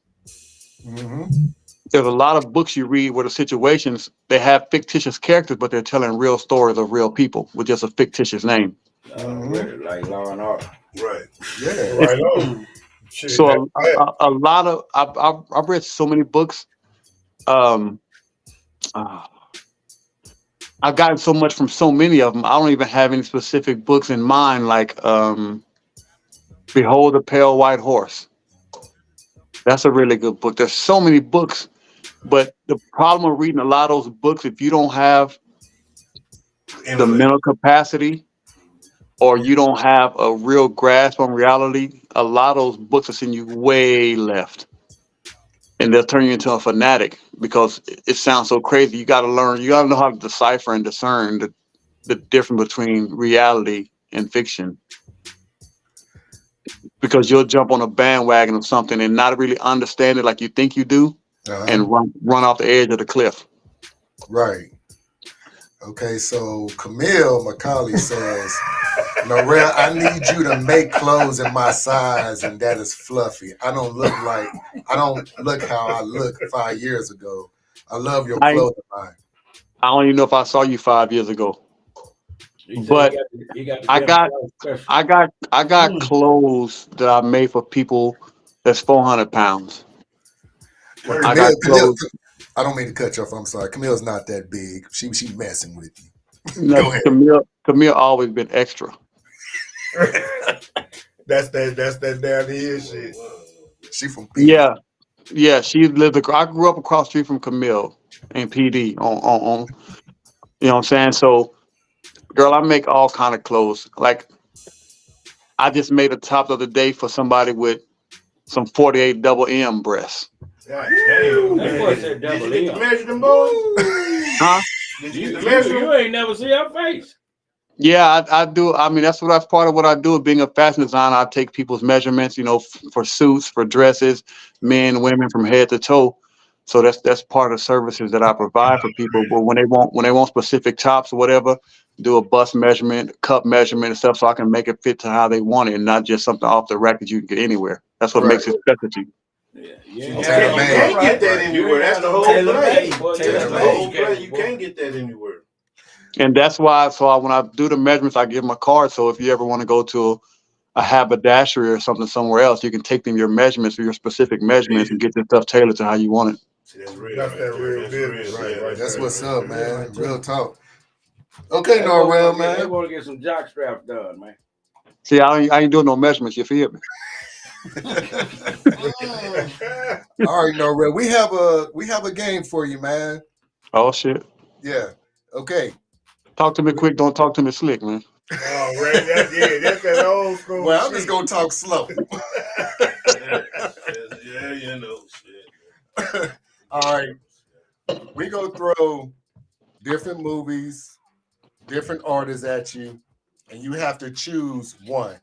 Mm-hmm.
There's a lot of books you read where the situations, they have fictitious characters, but they're telling real stories of real people with just a fictitious name.
Like Law and Order.
Right.
Yeah.
Right on.
So a lot of I've read so many books. I've gotten so much from so many of them. I don't even have any specific books in mind. Like Behold the Pale White Horse. That's a really good book. There's so many books, but the problem with reading a lot of those books, if you don't have the mental capacity, or you don't have a real grasp on reality, a lot of those books will send you way left. And they'll turn you into a fanatic because it sounds so crazy. You got to learn, you got to know how to decipher and discern the difference between reality and fiction. Because you'll jump on a bandwagon of something and not really understand it like you think you do, and run off the edge of the cliff.
Right. Okay, so Camille McCauley says, Norel, I need you to make clothes in my size, and that is fluffy. I don't look how I looked 5 years ago. I love your
I
clothing line.
I don't even know if I saw you 5 years ago,
He said
but
he got the
I got
special.
I got clothes that I made for people that's 400 pounds.
Well,
I got
Camille,
clothes.
I don't mean to cut you off. I'm sorry. Camille's not that big. She messing with you.
No,
Go ahead.
Camille always been extra.
That's that down here shit.
She from PD.
Yeah, yeah. She lived. I grew up across the street from Camille and PD on. You know what I'm saying? So, girl, I make all kind of clothes. Like I just made a top the other day for somebody with some 48 double M breasts.
God damn,
That boy said
Did you
double
get to
M.
measure them boys?
Huh?
Did you
You,
get to measure
you
them?
ain't never see her face.
Yeah, I do. I mean, that's part of what I do. Being a fashion designer, I take people's measurements. You know, for suits, for dresses, men, women, from head to toe. So that's part of the services that I provide for people. But when they want specific tops or whatever, do a bust measurement, cup measurement, and stuff, so I can make it fit to how they want it, and not just something off the rack that you can get anywhere. That's what
Right.
makes it specialty.
Yeah,
You
Tailor
can't
made.
get that
Right.
anywhere. That's the whole
Tailor
play.
made.
That's
Tailor
the
made.
whole play. You can't get that anywhere.
And that's why, when I do the measurements, I give them a card. So if you ever want to go to a haberdashery or something somewhere else, you can take them your measurements or your specific measurements and get your stuff tailored to how you want it.
See, that's real.
That's
right
that
there.
real
That's
business.
real.
Right.
Yeah,
That's
real.
what's up,
real
man.
right there.
Real talk. Okay,
They
Norwell,
They
man.
want to get some jock straps done, man.
See, I ain't doing no measurements. You feel me?
All right, Norwell. We have a game for you, man.
Oh shit!
Yeah. Okay.
Talk to me quick. Don't talk to me slick, man.
Oh, right. That's that old school.
Well, I'm just
shit.
gonna talk slow.
Yeah, you know, shit.
All right. We gonna throw different movies, different artists at you, and you have to choose one.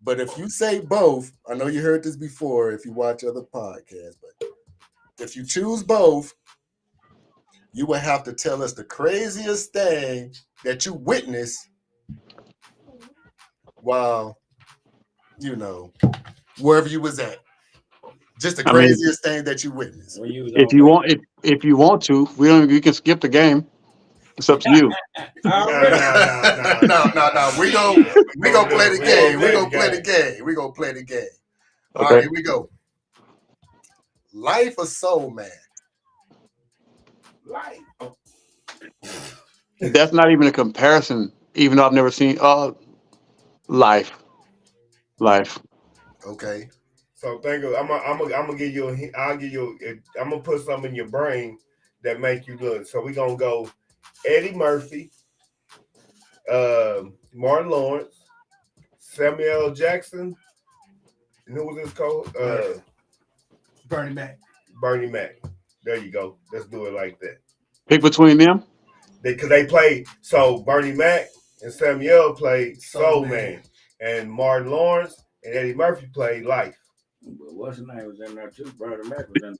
But if you say both, I know you heard this before if you watch other podcasts, but if you choose both, you will have to tell us the craziest thing that you witnessed while, wherever you was at. Just the
I mean,
craziest thing that you witnessed.
When you was
if
on
you want, if you want to, you can skip the game. It's up to you.
Already.
No. We gonna play the game. We gonna play the game. We gonna play the game. All right,
Okay.
here we go. Life of Soul Man.
Life.
That's not even a comparison. Even though I've never seen life.
Okay.
So think of, I'm gonna give you I'm gonna put something in your brain that make you look. So we gonna go Eddie Murphy, Martin Lawrence, Samuel L. Jackson, and who was this called?
Bernie Mac.
Bernie Mac. There you go. Let's do it like that.
Pick between them.
Because they played, so Bernie Mac and Samuel played Soul Man, and Martin Lawrence and Eddie Murphy played Life.
But what's his name was in there too? Brother Mac was in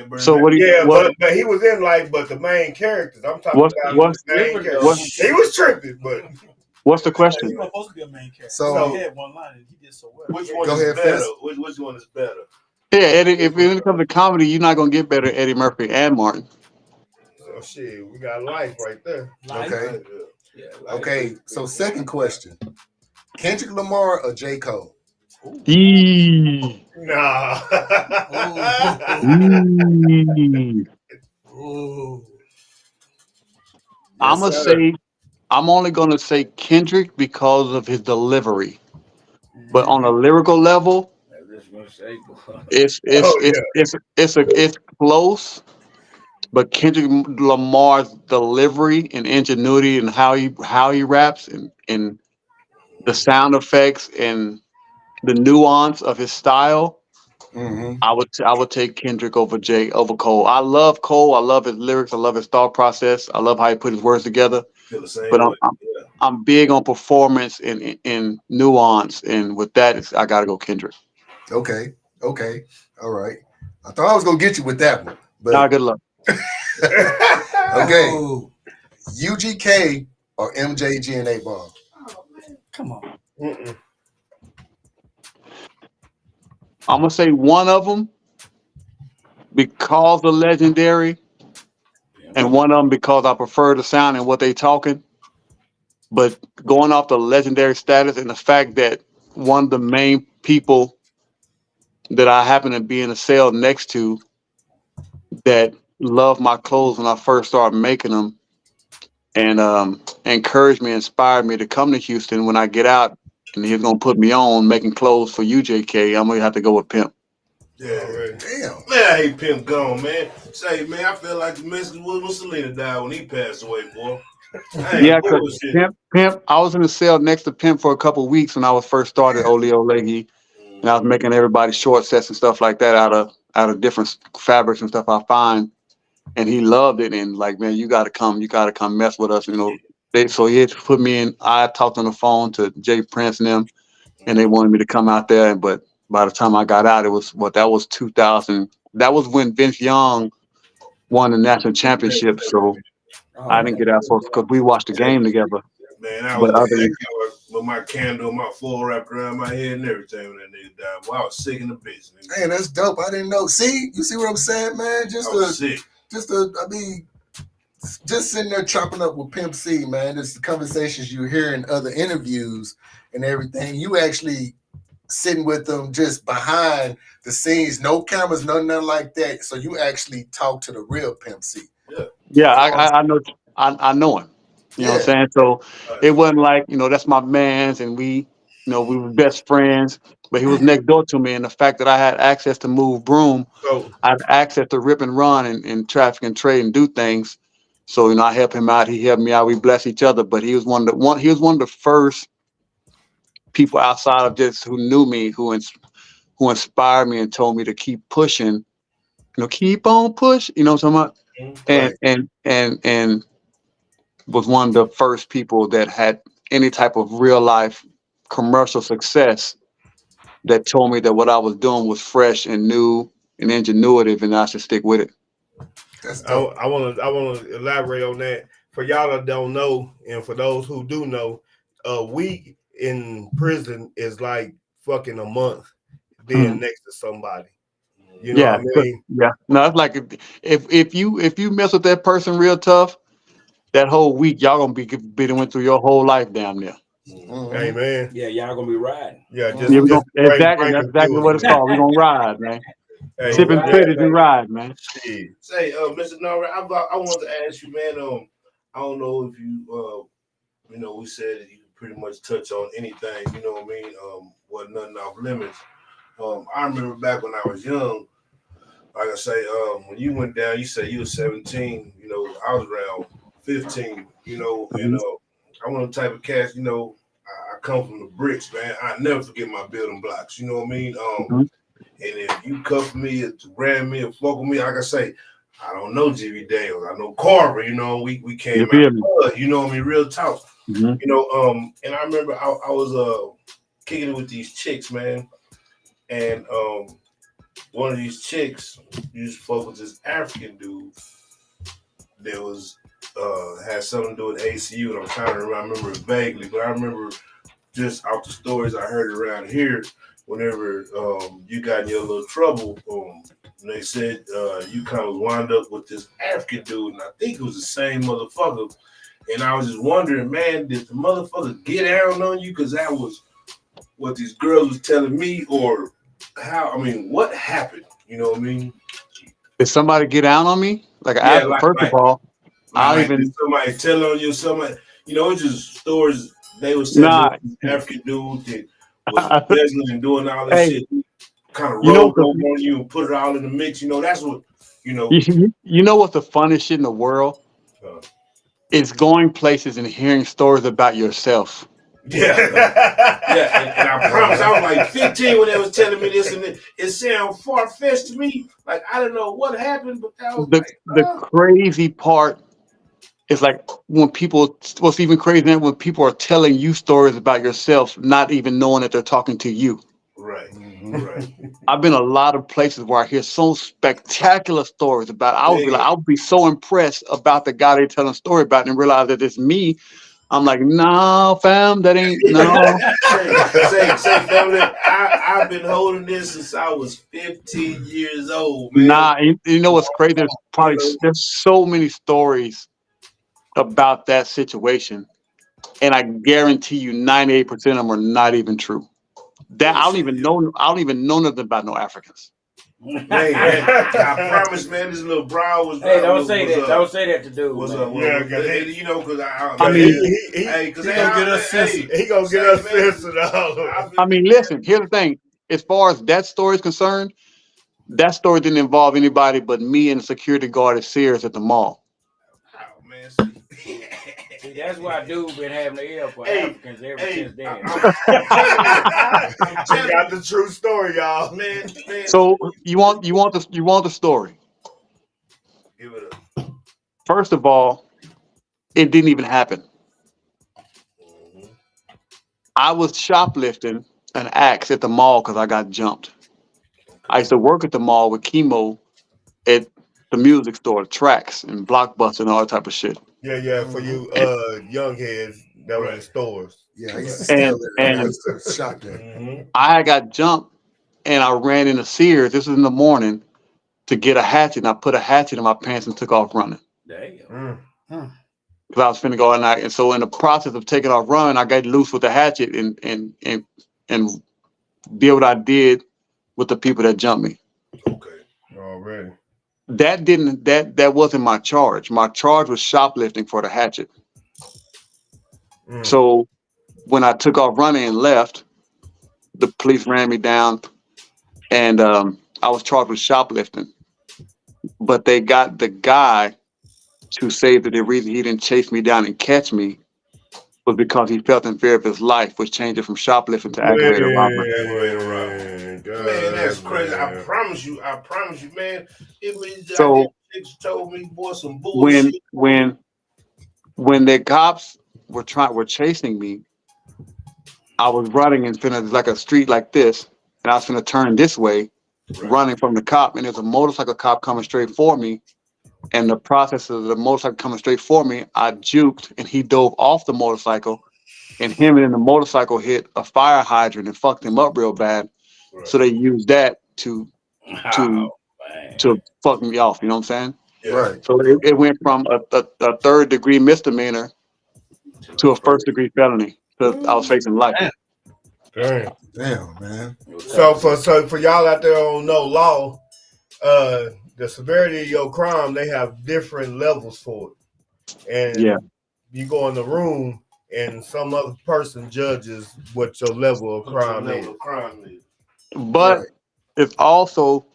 there.
So what do you?
Yeah,
What,
but he was in Life, but the main characters. I'm talking
What's-
about
what's-
the main
What's-
characters. He was tripping, but
what's the
He
question?
was supposed to be a main character.
So-
he had one line and he did so well.
Which one
Go
is
ahead,
better?
Fizz.
Which one is better?
Yeah, Eddie. If when it comes to comedy, you're not gonna get better at Eddie Murphy and Martin.
so shit, we got Life right there.
Life.
Okay.
Yeah, Life
Okay.
was-
So second question. Kendrick Lamar or J. Cole?
Yee.
Nah.
Yee.
Ooh.
I'm gonna
sir.
say. I'm only gonna say Kendrick because of his delivery, but on a lyrical level,
I was just gonna say, boy.
it's close. But Kendrick Lamar's delivery and ingenuity and how he raps and the sound effects and the nuance of his style,
Mm-hmm.
I would take Kendrick over Cole. I love Cole. I love his lyrics. I love his thought process. I love how he put his words together.
Feel the same
But
way.
I'm big on performance and nuance, and with that, I gotta go Kendrick.
Okay. All right. I thought I was gonna get you with that one, but
Nah, good luck.
okay.
Ooh.
UGK or MJG and 8 Ball?
Come on.
Mm-mm.
I'm gonna say one of them because of legendary, and one of them because I prefer the sound and what they talking. But going off the legendary status and the fact that one of the main people that I happen to be in a cell next to that loved my clothes when I first started making them and encouraged me, inspired me to come to Houston when I get out, and he's gonna put me on making clothes for UJK. I'm gonna have to go with Pimp.
Yeah,
Damn.
man, I hate Pimp gone, man. Say, man, I feel like the message was when Selena died when he passed away, boy.
Yeah, because Pimp, I was in the cell next to Pimp for a couple of weeks when I was first started Ole Olehi, and I was making everybody short sets and stuff like that out of different fabrics and stuff I find. And he loved it, and like, man, you gotta come mess with us, you know. So he had to put me in. I talked on the phone to Jay Prince and them, and they wanted me to come out there. But by the time I got out, it was that was 2000. That was when Vince Young won the national championship. So I didn't get out for because we watched the game together.
Man, I
But
was with my candle, my floor wrapped around my head and everything when that nigga died. Well, I was sick in the bitch. Nigga.
Man, that's dope. I didn't know. See, you see what I'm saying, man?
Sick.
I mean, just sitting there chopping up with Pimp C, man. It's the conversations you hear in other interviews and everything. You actually sitting with them just behind the scenes, no cameras, nothing like that. So you actually talk to the real Pimp C.
Yeah, I know. I know him. You know what I'm saying? So it wasn't like, you know, that's my man's and we were best friends, but he was next door to me. And the fact that I had access to move broom, I had access to rip and run and traffic and trade and do things. So, I help him out. He helped me out. We bless each other. But he was one of the first people outside of just who knew me, who inspired me and told me to keep pushing, keep on push, you know what I'm talking about? And was one of the first people that had any type of real life commercial success that told me that what I was doing was fresh and new and ingenuitive and I should stick with it.
I want to elaborate on that for y'all that don't know, and for those who do know. A week in prison is like fucking a month being next to somebody. You know what I mean?
Yeah. No, it's like if you mess with that person real tough, that whole week y'all gonna be went through your whole life damn near.
Amen.
Yeah, y'all gonna be riding.
Yeah,
exactly. That's exactly what it's called. We're gonna ride, man. Sipping credits and ride, man.
Say, Mr. Nara, I wanted to ask you, man. I don't know if you, we said that you pretty much touch on anything. You know what I mean? Wasn't nothing off limits. I remember back when I was young. Like I say, when you went down, you said you were 17. I was around 15. And I'm on the type of cast. I come from the bricks, man. I never forget my building blocks. You know what I mean? And if you cuff me or brand me or fuck with me, like I say, I don't know Jimmy Daniels. I know Carver. We came out of blood. You know what I mean? Real talk. And I remember I was kicking it with these chicks, man. And one of these chicks used to fuck with this African dude that was had something to do with ACU. And I'm trying to remember it vaguely, but I remember just out the stories I heard around here. Whenever you got in your little trouble, they said you kind of wound up with this African dude, and I think it was the same motherfucker. And I was just wondering, man, did the motherfucker get down on you? Because that was what these girls was telling me, or how? I mean, what happened? You know what I mean?
Did somebody get down on me? First of all,
did somebody tell on you? Somebody, it's just stories they was telling African dude that was embezzling and doing all this shit, kind of rolled over on you and put it all in the mix. That's what,
You know what's the funnest shit in the world? It's going places and hearing stories about yourself.
Yeah. And I promise I was like 15 when they was telling me this, and it sounded far-fetched to me. Like, I don't know what happened, but that was
the crazy part is like when what's even crazier than when people are telling you stories about yourself, not even knowing that they're talking to you.
Right. Right.
I've been a lot of places where I hear so spectacular stories about. I would be so impressed about the guy they're telling a story about and realize that it's me I'm like, no, fam, that ain't no.
say, family, I've been holding this since I was 15 years old, man.
Nah, you know what's crazy? There's so many stories about that situation, and I guarantee you 98% of them are not even true. That I don't even know nothing about no Africans.
Man, I promise, man, this little brow was.
Hey, don't say that. Don't say that to dude.
You know, because
I mean,
he
gonna get us censored.
He gonna get us censored.
I mean, listen. Here's the thing. As far as that story is concerned, that story didn't involve anybody but me and the security guard at Sears at the mall.
Oh man,
see, that's why dude been having the ear for Africans ever since then.
I got the true story, y'all.
Man.
So you want the story?
Give it up.
First of all, it didn't even happen. I was shoplifting an axe at the mall because I got jumped. I used to work at the mall with Chemo at the music store, Tracks and Blockbuster and all that type of shit.
Yeah, for you young heads that were in stores.
Yeah, I used to steal it. I used to shop there.
I got jumped and I ran into Sears. This was in the morning to get a hatchet, and I put a hatchet in my pants and took off running.
Damn.
Because I was finna go at night. And so in the process of taking off running, I got loose with the hatchet and did what I did with the people that jumped me.
Okay.
Already.
That wasn't my charge. My charge was shoplifting for the hatchet. So when I took off running and left, the police ran me down, and I was charged with shoplifting. But they got the guy to say that the reason he didn't chase me down and catch me was because he felt in fear of his life, which changed it from shoplifting to aggravated robbery.
Man, that's crazy. I promise you, man.
So
told me, boy, some bullshit.
When the cops were chasing me, I was running and finna like a street like this, and I was finna turn this way, running from the cop, and there's a motorcycle cop coming straight for me. And the process of the motorcycle coming straight for me, I juked and he dove off the motorcycle, and him and the motorcycle hit a fire hydrant and fucked him up real bad. Right. So they used that to fuck me off. You know what I'm saying? Yeah. Right. So it went from a third degree misdemeanor to a first degree felony. So I was facing life.
Damn, man.
So for y'all out there who don't know law, the severity of your crime, they have different levels for it. And you go in the room and some other person judges what your level of crime is.
But it's also,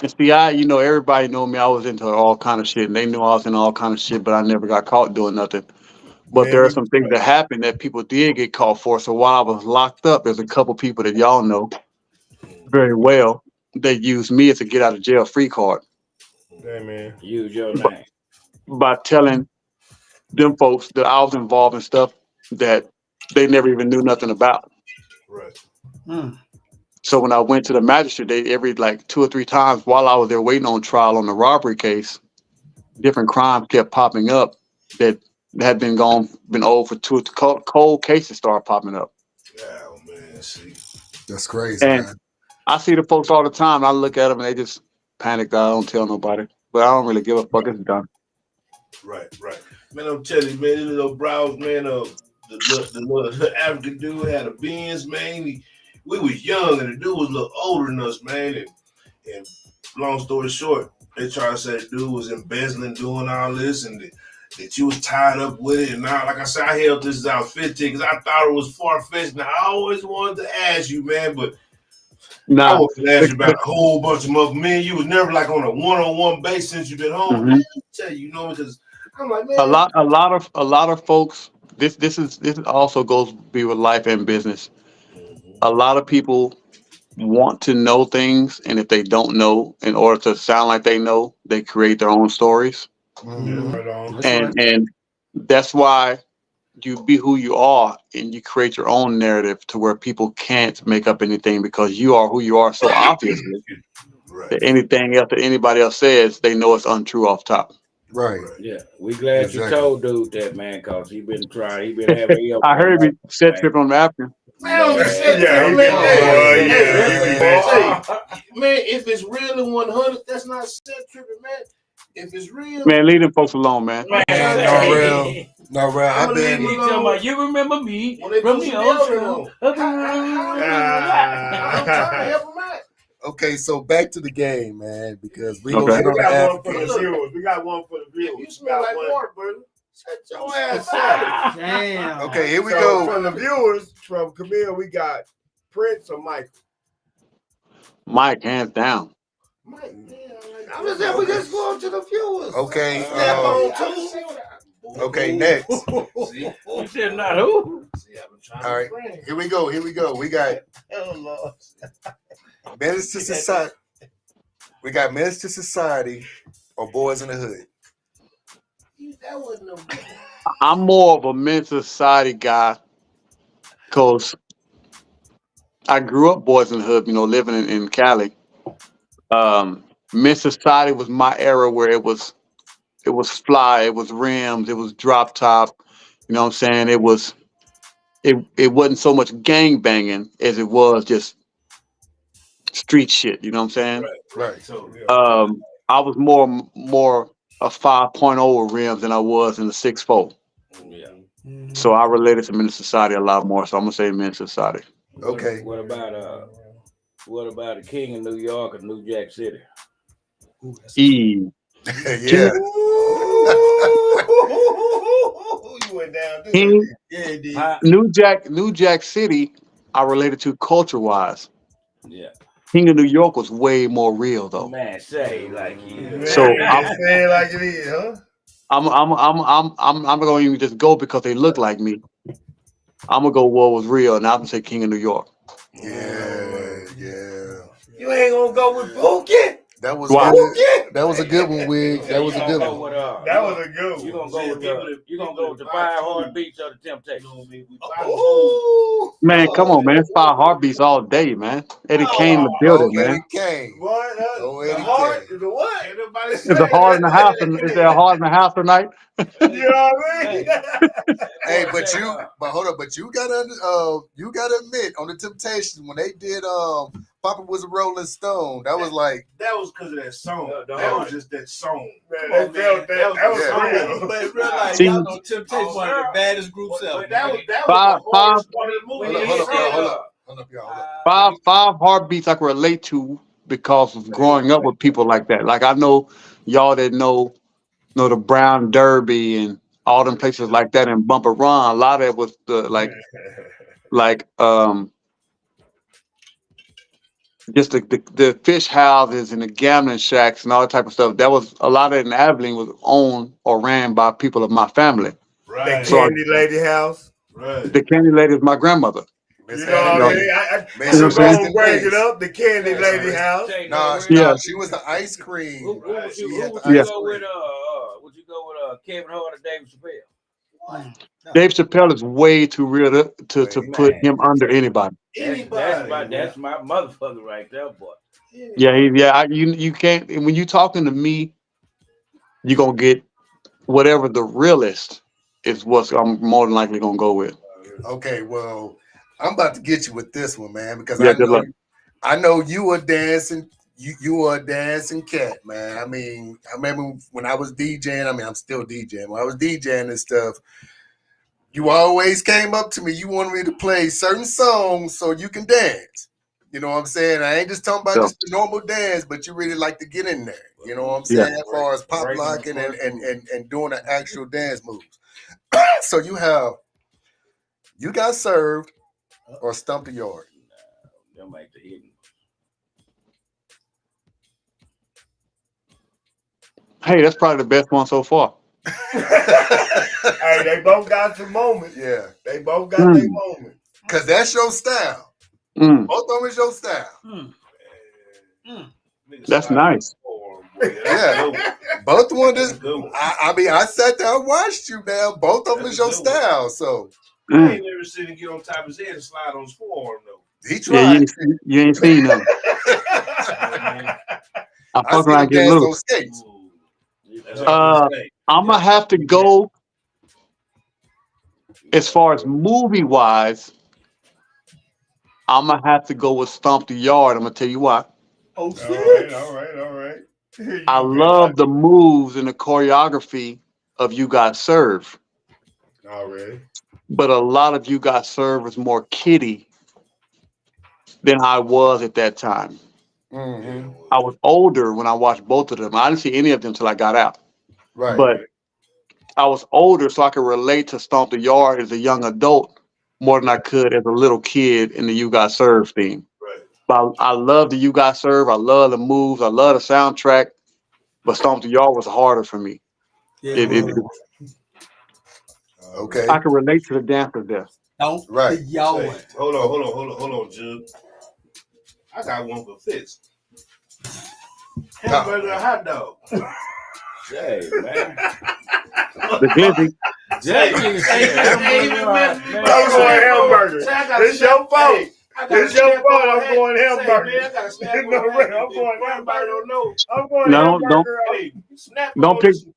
and see, everybody know me. I was into all kind of shit, and they knew I was in all kind of shit, but I never got caught doing nothing. But there are some things that happened that people did get caught for. So while I was locked up, there's a couple people that y'all know very well. They used me as a get out of jail free card.
Hey, man.
Use your name.
By telling them folks that I was involved in stuff that they never even knew nothing about.
Right.
So when I went to the magistrate, every like 2 or 3 times while I was there waiting on trial on the robbery case, different crimes kept popping up that had been old for 2 cold cases started popping up.
Oh man, see.
That's crazy,
and
man.
I see the folks all the time. I look at them and they just panic. I don't tell nobody, but I don't really give a fuck. It's done.
Right. Man, I'm telling you, man, these little brows, man, the African dude had a Benz, man. We was young and the dude was a little older than us, man. And long story short, they tried to say the dude was embezzling, doing all this, and that you was tied up with it. And now, like I said, I held this as I was 15 because I thought it was far-fetched. And I always wanted to ask you, man, but I wanted to ask you about a whole bunch of mother men. You was never like on a one-on-one basis since you've been home.
Mm-hmm.
Man, tell you, because I'm like, man.
A lot of folks. This also goes be with life and business. A lot of people want to know things, and if they don't know, in order to sound like they know, they create their own stories.
Mm-hmm.
And that's why you be who you are, and you create your own narrative to where people can't make up anything because you are who you are so obviously that anything else that anybody else says, they know it's untrue off top.
Right.
Yeah, we glad
Exactly.
you told dude that, man, cause he been having help.
I heard me set trip on the African.
Man,
Man,
set
yeah,
trip,
he
man.
been-
Hey,
yeah,
hey,
he
hey,
been
hey,
that
man, if it's real in 100, that's not set tripping, man. If it's real,
Man, leave them folks alone, man.
Man,
Man, no real. No real.
I'ma
I've
leave
been.
him
He talking about you remember me
when they
from
put
the
some
old
deodorant
school.
on. I'm trying to help him out.
Okay, so back to the game, man, because we
Okay.
gonna get
We
on the
got one for
Africans.
the viewers. We got one for the viewers.
You smell like water, brother. Shut your ass up.
Ah.
Damn.
Okay, here we
So
go.
from the viewers, from Camille, we got Prince or Michael.
Mike, hands down.
Mike, man, I'm just saying we just go up to the viewers.
Okay,
Step on too.
Okay, next.
See?
You said not who?
See, I've been trying
All right,
to be friends.
here we go. Here we go. We got
Oh, Lord.
Menace to Society. We got Menace to Society or Boys in the Hood.
That wasn't no good.
I'm more of a men's society guy because I grew up boys in the hood, living in Cali. Men's society was my era where it was fly, it was rims, it was drop top. You know what I'm saying? It wasn't so much gang banging as it was just street shit. You know what I'm saying?
Right.
So,
I was more a 5.0 with rims than I was in the 6.4.
Yeah.
So I related to men's society a lot more. So I'm gonna say men's society.
Okay.
What about the King of New York and New Jack City?
E.
Yeah.
You went down there.
King,
Yeah, it did.
Huh?
New Jack City, I related to culture wise.
Yeah.
King of New York was way more real though.
Man, say like you.
So I'm
say it like it is, huh?
I'm gonna even just go because they look like me. I'm gonna go what was real, and I'm gonna say King of New York.
Yeah.
You ain't gonna go with Pookie?
That was
Wow.
good. That was a good one, Wig. That was a good one.
That was a good one.
You gonna go with the 5 Heartbeats or the Temptations?
Ooh.
Man, come on, man. 5 heartbeats all day, man. Eddie Kane in the building,
Oh, Eddie
man.
Kane.
What?
Oh,
The
Eddie
heart?
Kane.
The what? Everybody
Is there a heart in the house? Is there a heart in the house tonight?
You know what I mean?
Hey, but hold up, but you gotta admit on the Temptations when they did Papa Was a Rolling Stone, that was like
that was because of that song.
The
That
heart.
was just that song.
Man, that was real.
But in real life,
See-
y'all know Temptations one of the baddest groups ever.
But that was the
Five-
hardest part of the movie.
hold up, y'all.
5 heartbeats I can relate to because of growing up with people like that. Like I know y'all that know the Brown Derby and all them places like that and Bumper Run. A lot of it was just the fish houses and the gambling shacks and all that type of stuff. That was a lot of it in Abilene was owned or ran by people of my family.
Right.
The
So
Candy Lady House.
Right.
the candy lady is my grandmother.
Miss
You know what I
Annie
mean?
Mae.
I
Miss
was
Annie
gonna break it up. The Candy Lady House.
Yeah.
She was the ice cream.
Who would
She
you
had the
Yeah.
ice
go with?
cream.
Would you go with Kevin Hart or David Chappelle?
Dave Chappelle is way too real to put him under anybody.
That's my motherfucker right there, boy.
Yeah, you can't. When you talking to me, you gonna get whatever the realest is. What I'm more than likely gonna go with.
Okay, well, I'm about to get you with this one, man, because
Yeah, good luck.
I know you were dancing. You were a dancing cat, man. I mean, I remember when I was DJing. I mean, I'm still DJing. When I was DJing and stuff, you always came up to me. You wanted me to play certain songs so you can dance. You know what I'm saying? I ain't just talking about
So,
just the normal dance, but you really like to get in there. You know what I'm
Yeah.
saying? As far as pop locking and doing the actual dance moves. So you got served or stumped a yard.
Them ain't the hidden.
hey, that's probably the best one so far.
Hey, they both got some moments.
Yeah.
They both got their moments.
Because that's your style.
Mm,
Both of them is your style.
that's nice.
Yeah. Both one is. I mean, I sat there and watched you, man. Both of them is your style. So
I
Mm.
ain't never seen him get on top of his head and slide on his forearm though.
he
Yeah,
tried.
you ain't seen nothing. I
I
fuck
seen
around
him
and get
dance on
loose.
skates.
You
That's all I'm saying.
I'm gonna have to go as far as movie wise. I'm gonna have to go with Stomp the Yard. I'm gonna tell you why.
Oh,
All right.
I love the moves and the choreography of You Got Served,
Already.
but a lot of You Got Served was more kiddie than I was at that time.
Mm-hmm.
I was older when I watched both of them. I didn't see any of them until I got out.
Right.
But I was older, so I could relate to Stomp the Yard as a young adult more than I could as a little kid in the You Got Served theme.
Right.
But I love the You Got Served. I love the moves. I love the soundtrack. But Stomp the Yard was harder for me.
Yeah,
It,
Okay.
I can relate to the dancers there.
Don't
Right.
y'all.
Hey, hold on, Jug. I got one for Fitz. Hamburger or hot dog?
Hey, man.
The glizzy.
I'm going hamburger. It's your fault. It's your fault. I'm going hamburger.
Man, I got a snap on
No,
the
I'm
hat.
going
Everybody don't know.
I'm going
No,
hamburger.
Hey, snap
don't
on
pick.
some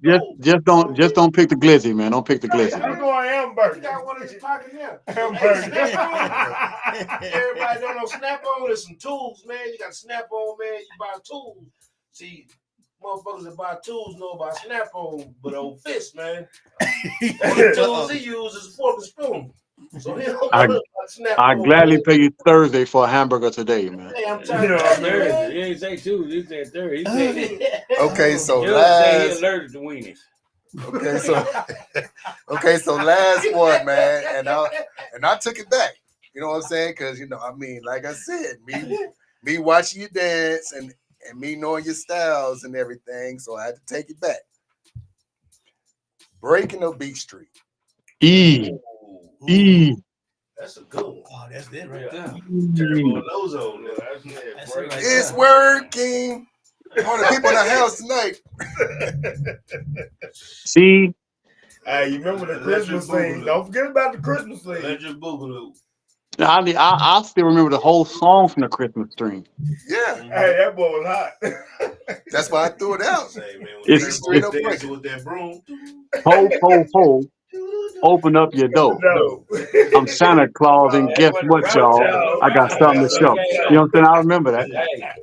gold.
Just don't pick the glizzy, man. Don't pick the glizzy.
I'm going hamburger.
You got one in your pocket here.
Hamburger.
Hey, snap on. Everybody don't know snap on is some tools, man. You got snap on, man. You buy tools. See, motherfuckers that buy tools know about snap on, but old Fist, man. The tools he uses is a fork and spoon. So he don't know about snap
I
on.
gladly pay you Thursday for a hamburger today, man.
Hey, I'm
You
trying
know
to
what I
tell you,
mean?
man.
He ain't say two. He said third. He said
Okay, so
Judge say he
last.
allergic to weenies.
Okay, so last one, man, and I took it back. You know what I'm saying? Because I mean, like I said, me watching you dance and me knowing your styles and everything, so I had to take it back. Breaking or Beat Street?
That's a good one.
Oh, that's it right there.
Turbo Lozo, nigga.
That's it right
It's
there.
working. All the people in the house tonight.
See,
Hey, you remember the Christmas scene? Don't forget about the Christmas scene.
Electric Boogaloo.
I still remember the whole song from the Christmas stream.
Yeah,
Hey, that boy was hot.
that's why I threw it out.
Say, man,
It's-
Turbo dancing with that broom.
Ho, ho, ho, open up your door.
No.
I'm Santa Claus, and guess what, y'all? I got something to show. You know what I'm saying? I remember that.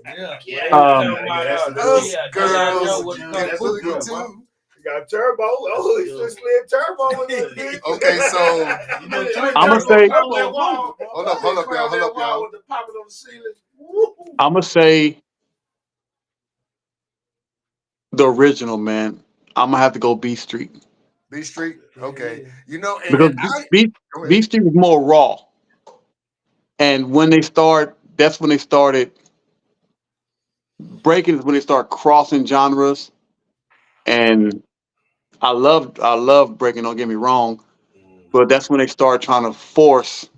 Hey,
Us girls
get
get boogie too.
Got turbo. Oh, he just slid turbo in this bitch.
Okay, so
I'ma say-
hold up, y'all.
With the popping on the ceiling.
I'm gonna say the original, man. I'm gonna have to go B Street
B Street. Okay, and
because B
go ahead.
B Street was more raw. And when that's when they started breaking. Is when they start crossing genres. And I love breaking. Don't get me wrong, but that's when they start trying to force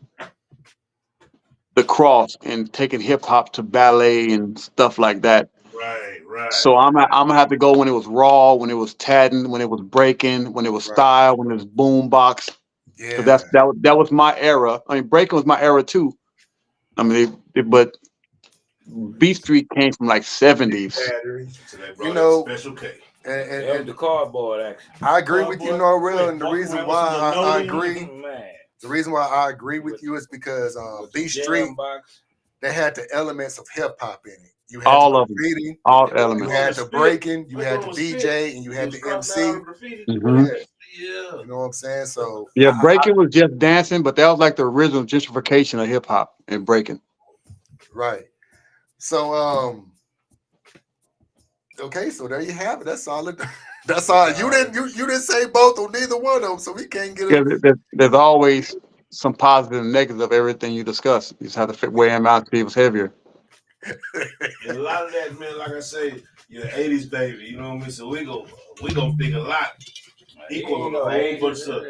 the cross and taking hip hop to ballet and stuff like that.
Right.
So I'm gonna have to go when it was raw, when it was tatting, when it was breaking, when it was
Right.
style, when it was boombox.
Yeah,
So that was my era. I mean, breaking was my era too. I mean, but B Street came from like 70s.
So they brought Special K.
and
the cardboard action.
I agree with you, Norrell, and the
Walk
reason
around
why
with some
I
note
agree,
Man.
the reason why I agree with you is because B Street, they had the elements of hip hop in it. You had
All
the
of them.
graffiti,
All
you
elements.
had the breaking, you had the DJ, and you had the MC.
Mhm.
Yeah.
You know what I'm saying? So
Yeah, breaking was just dancing, but that was like the original gentrification of hip hop and breaking.
right. So okay, so there you have it. That's all. That's all. You didn't say both or neither one of them, so we can't get
Yeah,
it.
there's always some positive and negative of everything you discuss. You just have to weigh them out to see if it's heavier.
And a lot of that, man, like I say, you're an 80s baby, you know what I mean? So we gonna think a lot. Equal on a whole bunch of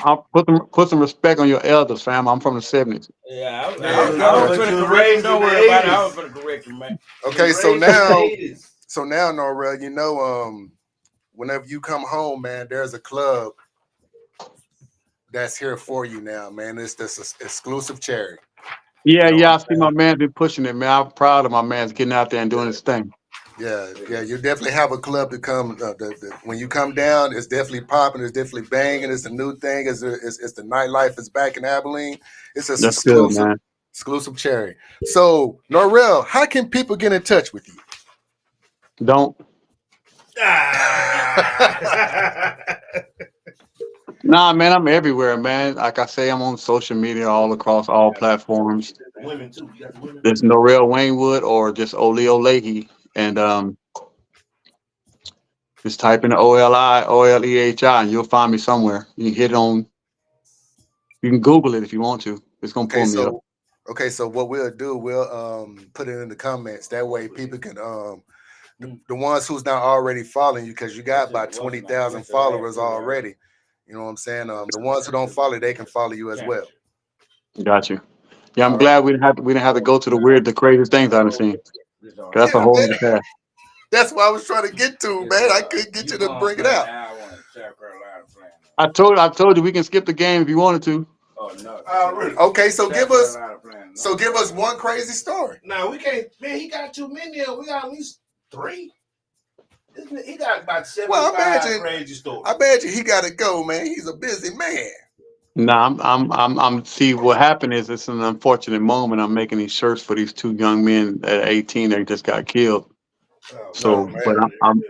I'll put some respect on your elders, fam. I'm from the 70s.
Yeah, I was
but
finna
you
correct
raised
him. Don't
in the
worry about it. I
80s.
was finna correct him, man.
Okay, so
Raised in the
now,
80s.
Norrell, whenever you come home, man, there's a club that's here for you now, man. It's this exclusive charity.
Yeah,
You know
I
what
see my man been pushing it, man. I'm proud of my man getting out there and doing his thing.
Yeah. You definitely have a club to come. When you come down, it's definitely popping. It's definitely banging. It's a new thing. It's the nightlife is back in Abilene. It's an
That's good, man.
exclusive cherry. So, Norrell, how can people get in touch with you?
Don't.
Ah.
Nah, man, I'm everywhere, man. Like I say, I'm on social media all across all platforms.
Women too. You got the women.
There's Norrell Wainwood or just Oleo Leahy. And just type in OLEHI and you'll find me somewhere. You can you can Google it if you want to. It's gonna pull me up.
So what we'll do, we'll put it in the comments. That way people can the ones who's not already following you, because you got about 20,000 followers already. You know what I'm saying? The ones who don't follow, they can follow you as well.
Got you. Yeah, I'm
All
glad we didn't have to go to the craziest things I've seen. That's a
Yeah,
whole
man.
other path.
That's what I was trying to get to, man. I couldn't get you to bring it out.
I told you we can skip the game if you wanted to.
Oh no.
Really?
Okay, so give us one crazy story.
Nah, we can't. Man, he got too many. We got at least 3. He got about 75 crazy stories.
I bet you he got to go, man. He's a busy man.
Nah, I'm see what happened is it's an unfortunate moment. I'm making these shirts for these 2 young men at 18 that just got killed. So, but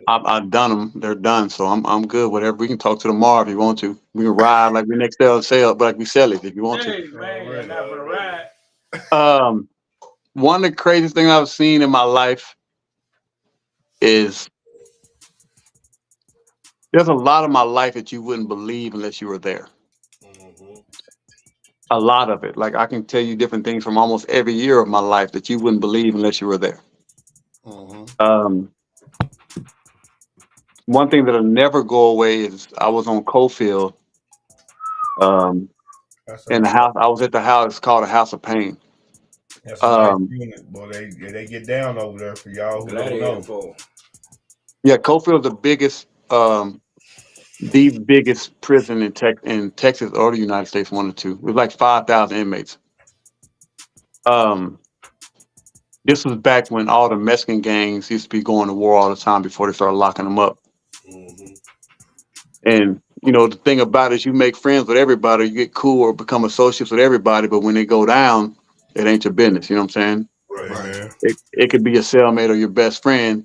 I've done them. They're done. So I'm good. Whatever. We can talk to tomorrow if you want to. We can ride like we next sale, but like we sell it if you want to.
Hey, man, not for the ride.
One of the craziest things I've seen in my life is there's a lot of my life that you wouldn't believe unless you were there. A lot of it. Like I can tell you different things from almost every year of my life that you wouldn't believe unless you were there. One thing that'll never go away is I was on Cofield. In the house, I was at the house. It's called a House of Pain.
That's a nice unit, boy. They get down over there for y'all who don't know.
Yeah, Cofield's the biggest prison in Texas or the United States, one or two. It was like 5,000 inmates. This was back when all the Mexican gangs used to be going to war all the time before they started locking them up. And you know the thing about it is you make friends with everybody, you get cool or become associates with everybody, but when they go down, it ain't your business. You know what I'm saying?
Right.
It could be your cellmate or your best friend.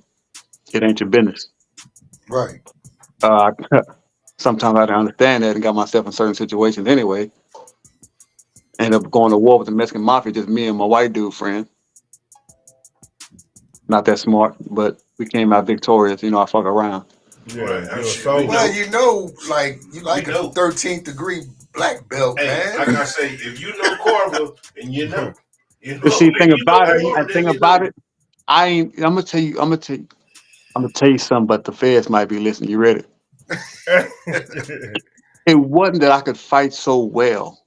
It ain't your business.
Right.
Sometimes I didn't understand that and got myself in certain situations anyway. Ended up going to war with the Mexican mafia, just me and my white dude friend. Not that smart, but we came out victorious. You know, I fuck around.
Yeah,
well, you know, like you like a 13th degree black belt, man.
Like I say, if you know Corvo, and you know.
The thing about it, I ain't. I'm gonna tell you something. But the feds might be listening. You ready? It wasn't that I could fight so well.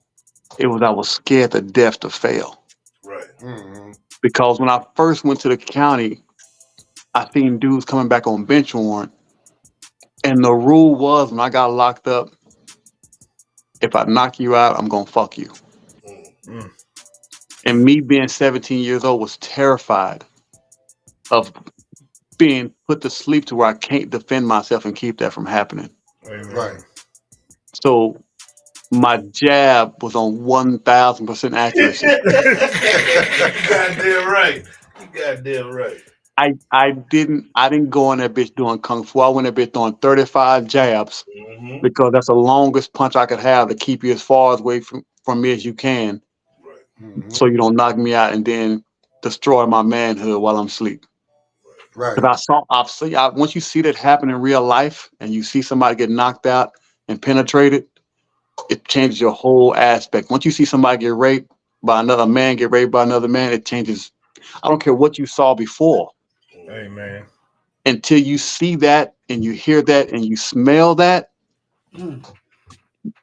It was I was scared to death to fail.
Right.
Because when I first went to the county, I seen dudes coming back on bench warrant, and the rule was when I got locked up, if I knock you out, I'm gonna fuck you. And me being 17 years old was terrified of being put to sleep to where I can't defend myself and keep that from happening.
Right.
So my jab was on 1,000% accuracy.
You goddamn right.
I didn't go in that bitch doing kung fu. I went in that bitch doing 35 jabs because that's the longest punch I could have to keep you as far away from me as you can. So you don't knock me out and then destroy my manhood while I'm asleep.
Right.
Because once you see that happen in real life and you see somebody get knocked out and penetrated, it changes your whole aspect. Once you see somebody get raped by another man, it changes. I don't care what you saw before.
Hey, man.
Until you see that and you hear that and you smell that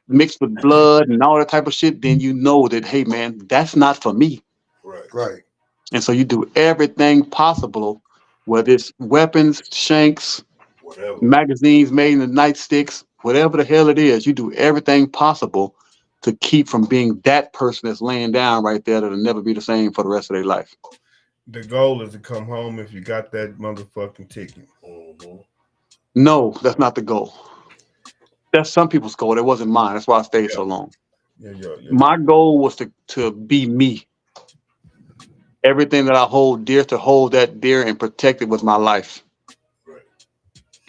mixed with blood and all that type of shit, then you know that, hey, man, that's not for me.
Right.
And so you do everything possible, whether it's weapons, shanks, magazines made in the nightsticks, whatever the hell it is, you do everything possible to keep from being that person that's laying down right there that'll never be the same for the rest of their life.
The goal is to come home if you got that motherfucking ticket.
No, that's not the goal. That's some people's goal. That wasn't mine. That's why I stayed so long.
Yeah.
My goal was to be me. Everything that I hold dear, to hold that dear and protect it with my life.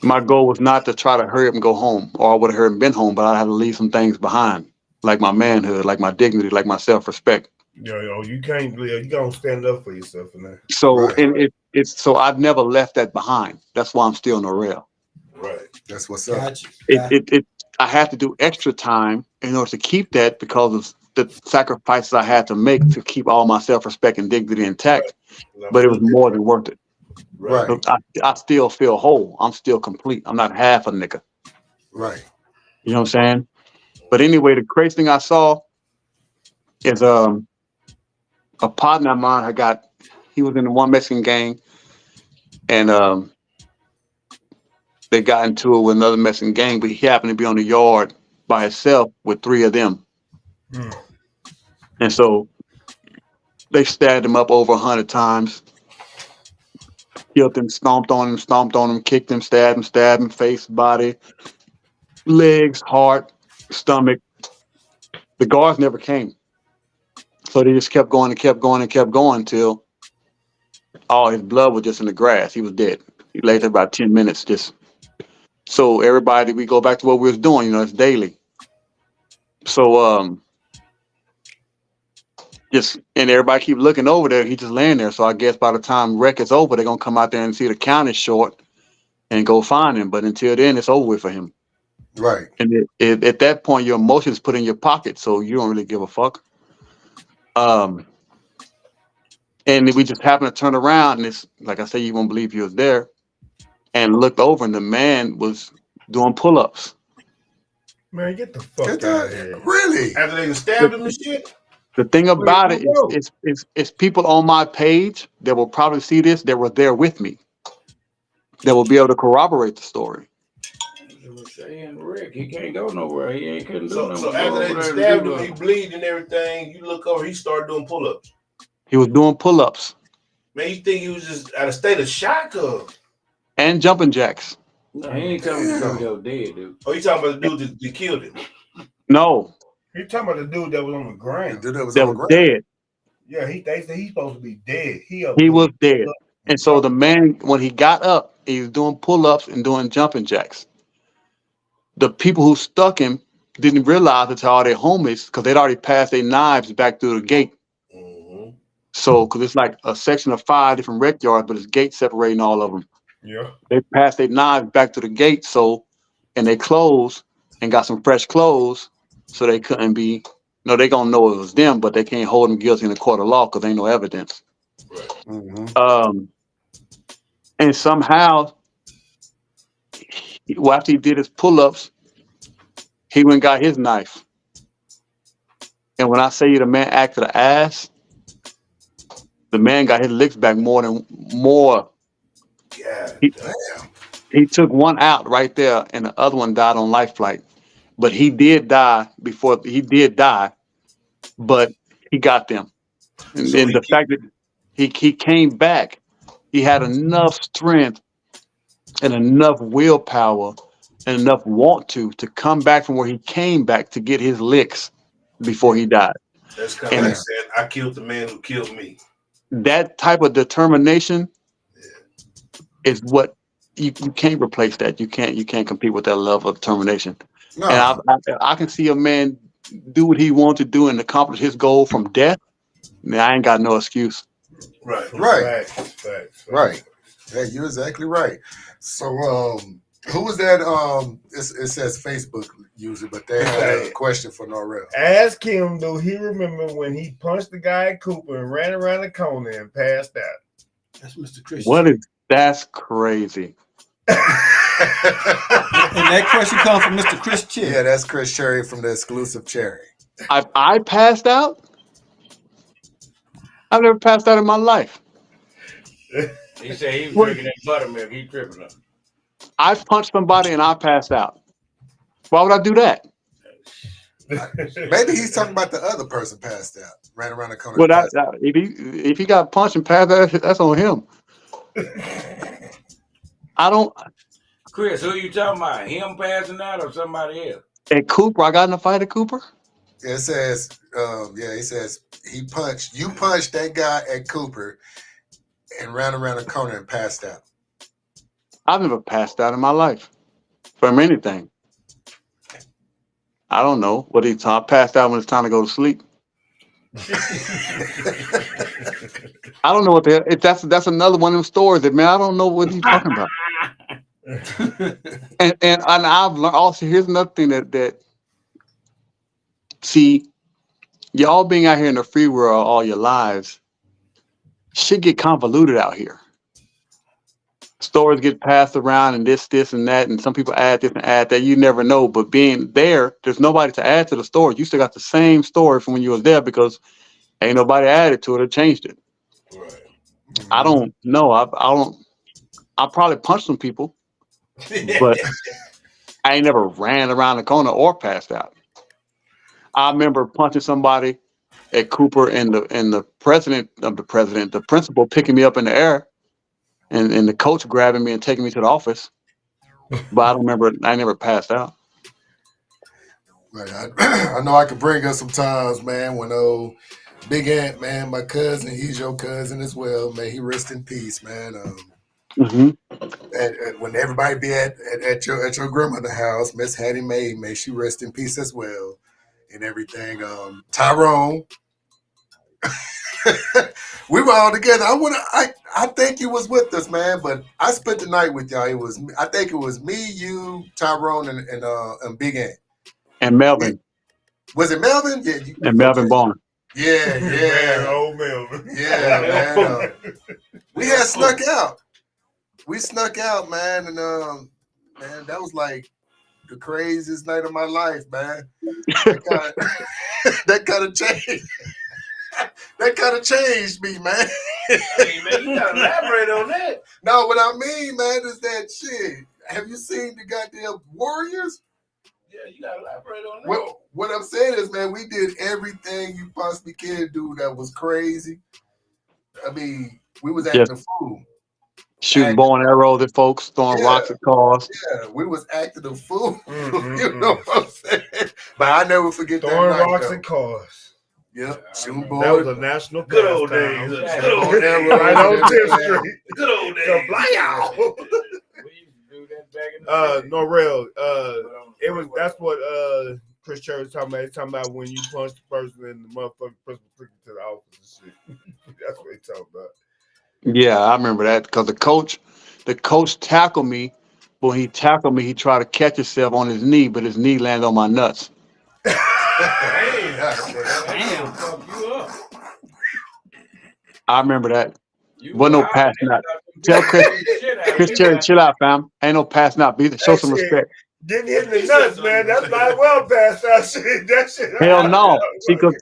My goal was not to try to hurry up and go home, or I would have hurried and been home, but I had to leave some things behind, like my manhood, like my dignity, like my self-respect.
You can't. You gotta stand up for yourself in there.
So, and it's so I've never left that behind. That's why I'm still in the rail.
Right.
That's what's up.
Gotcha.
I had to do extra time in order to keep that because of the sacrifices I had to make to keep all my self-respect and dignity intact.
Right.
But it was more than worth it.
Right.
So I still feel whole. I'm still complete. I'm not half a nigga.
Right.
You know what I'm saying? But anyway, the crazy thing I saw is a partner of mine. He was in the one Mexican gang, and they got into it with another Mexican gang, but he happened to be on the yard by himself with 3 of them. And so they stabbed him up over 100 times, killed him, stomped on him, kicked him, stabbed him, face, body, legs, heart, stomach. The guards never came. So they just kept going until all his blood was just in the grass. He was dead. He lay there about 10 minutes just. So everybody, we go back to what we was doing, it's daily. So and everybody keep looking over there. He just laying there. So I guess by the time wreck is over, they're gonna come out there and see the count is short and go find him. But until then, it's over with for him.
Right.
And at that point, your emotions put in your pocket, so you don't really give a fuck. And we just happened to turn around, and it's like I said, you won't believe you was there, and looked over, and the man was doing pull-ups.
Man, get the fuck out of here!
Really?
After they stabbed him and shit.
The thing about it is it's people on my page that will probably see this that were there with me that will be able to corroborate the story.
Saying Rick, he can't go nowhere. He couldn't do nothing.
So after they stabbed him, he bleeding and everything. You look over, he started doing pull-ups.
He was doing pull-ups.
Man, you think he was just at a state of shock or?
And jumping jacks.
No, he ain't coming to go dead, dude.
Oh, you talking about the dude that killed him?
No.
You talking about the dude that was on the ground?
The dude that was
dead.
Yeah, they say he's supposed to be dead. He
was dead. And so the man, when he got up, he was doing pull-ups and doing jumping jacks. The people who stuck him didn't realize until all their homies, because they'd already passed their knives back through the gate. So, because it's like a section of 5 different rec yards, but it's gates separating all of them.
Yeah.
They passed their knives back to the gate, and they closed and got some fresh clothes, so they couldn't be. No, they gonna know it was them, but they can't hold them guilty in a court of law because ain't no evidence. And somehow, after he did his pull-ups, he went and got his knife. And when I say the man acted an ass, the man got his licks back more.
Yeah.
He took one out right there, and the other one died on life flight. But he did die but he got them. And then the fact that he came back, he had enough strength and enough willpower and enough want to come back from where he came back to get his licks before he died.
That's kind of like saying, I killed the man who killed me.
That type of determination is what you can't replace. That you can't compete with that level of determination. No. And I can see a man do what he wants to do and accomplish his goal from death. Man, I ain't got no excuse.
Right. Yeah, you're exactly right. So, who was that? It says Facebook user, but they had a question for Norrell.
Ask him, do he remember when he punched the guy at Cooper and ran around the corner and passed out?
That's Mr. Chris.
That's crazy.
And that question comes from Mr. Chris Cherry.
Yeah, that's Chris Cherry from the exclusive Cherry.
I passed out? I've never passed out in my life.
He said he was drinking that buttermilk. He tripping up.
I punched somebody and I passed out. Why would I do that?
Maybe he's talking about the other person passed out, ran around the corner
Well,
and passed out.
if he got punched and passed out, that's on him. I don't.
Chris, who you talking about? Him passing out or somebody else?
At Cooper, I got in a fight at Cooper.
Yeah, it says, he says you punched that guy at Cooper and ran around the corner and passed out.
I've never passed out in my life from anything. I don't know what he taught. Passed out when it's time to go to sleep. I don't know what the hell. That's another one of them stories that, man, I don't know what he's talking about. and I've learned also. Here's another thing that see, y'all being out here in the free world all your lives, shit get convoluted out here. Stories get passed around and this, and that, and some people add this and add that. You never know. But being there's nobody to add to the story. You still got the same story from when you was there because ain't nobody added to it or changed it.
Right.
I don't know. I don't. I probably punched some people, but I ain't never ran around the corner or passed out. I remember punching somebody at Cooper and the the principal picking me up in the air and the coach grabbing me and taking me to the office. But I don't remember. I never passed out.
Right. I know I could bring up some times, man, when Big Ant, man, my cousin, he's your cousin as well, man. He rest in peace, man.
Mm-hmm.
When everybody be at your grandmother's house, Miss Hattie Mae, may she rest in peace as well, and everything. Tyrone, we were all together. I think you was with us, man, but I spent the night with y'all. I think it was me, you, Tyrone, and Big Ant.
And Melvin.
Was it Melvin? Yeah.
And Melvin Bond.
Yeah.
Man, old Melvin.
Yeah, man. We had snuck out. We snuck out, man, and man, that was like the craziest night of my life, man. That kind of changed. That kind of changed me, man.
Hey, man, you gotta elaborate on that.
No, what I mean, man, is that shit. Have you seen the goddamn Warriors?
Yeah, you gotta elaborate on that.
Well, what I'm saying is, man, we did everything you possibly can do that was crazy. I mean, we was acting a fool.
Shooting bow and arrows at folks, throwing rocks at cars.
Yeah, we was acting a fool. You know what I'm saying? But I never forget
throwing
that night,
rocks
though.
at cars.
Yep, shooting
That
boys.
was a national
Good old
pastime.
days.
Right
Good old days.
on 10th Street.
Good old days.
Norrell, that's what Chris Cherry was talking about. He's talking about when you punch the person and the motherfucking person took you to the office and shit. That's what he's talking about.
Yeah, I remember that because the coach tackled me. When he tackled me, he tried to catch himself on his knee, but his knee landed on my nuts.
Damn, fuck you up.
I remember that. Wasn't no passing out. Tell Chris Cherry, chill out, fam. Ain't no passing out. Show some respect.
Getting hit in the nuts, man. That's not well past that shit. That shit.
Hell no. See, because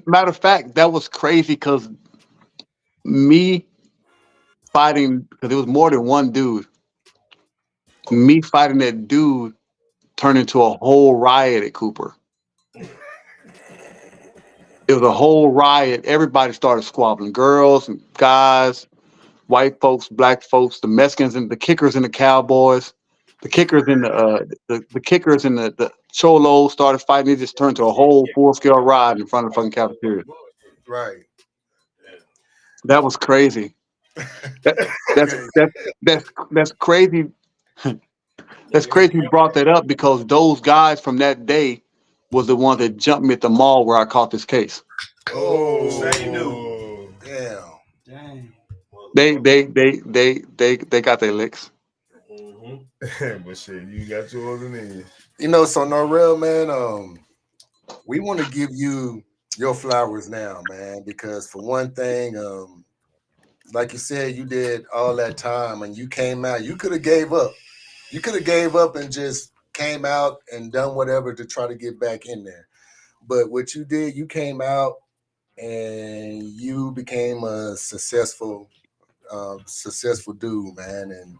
matter of fact, that was crazy because me fighting, because it was more than one dude. Me fighting that dude turned into a whole riot at Cooper. It was a whole riot. Everybody started squabbling. Girls and guys, white folks, black folks, the Mexicans and the kickers and the Cowboys. The kickers and the kickers and the cholos started fighting. It just turned to a whole full-scale riot in front of the fucking cafeteria.
Right.
That was crazy. That's crazy. That's crazy you brought that up because those guys from that day was the one that jumped me at the mall where I caught this case.
Oh, same dude.
Damn.
They got their licks.
But shit, you got yours in there.
You know, so Norrell, man, we want to give you your flowers now, man, because for one thing, like you said, you did all that time and you came out. You could have gave up. You could have gave up and just came out and done whatever to try to get back in there. But what you did, you came out and you became a successful dude, man. And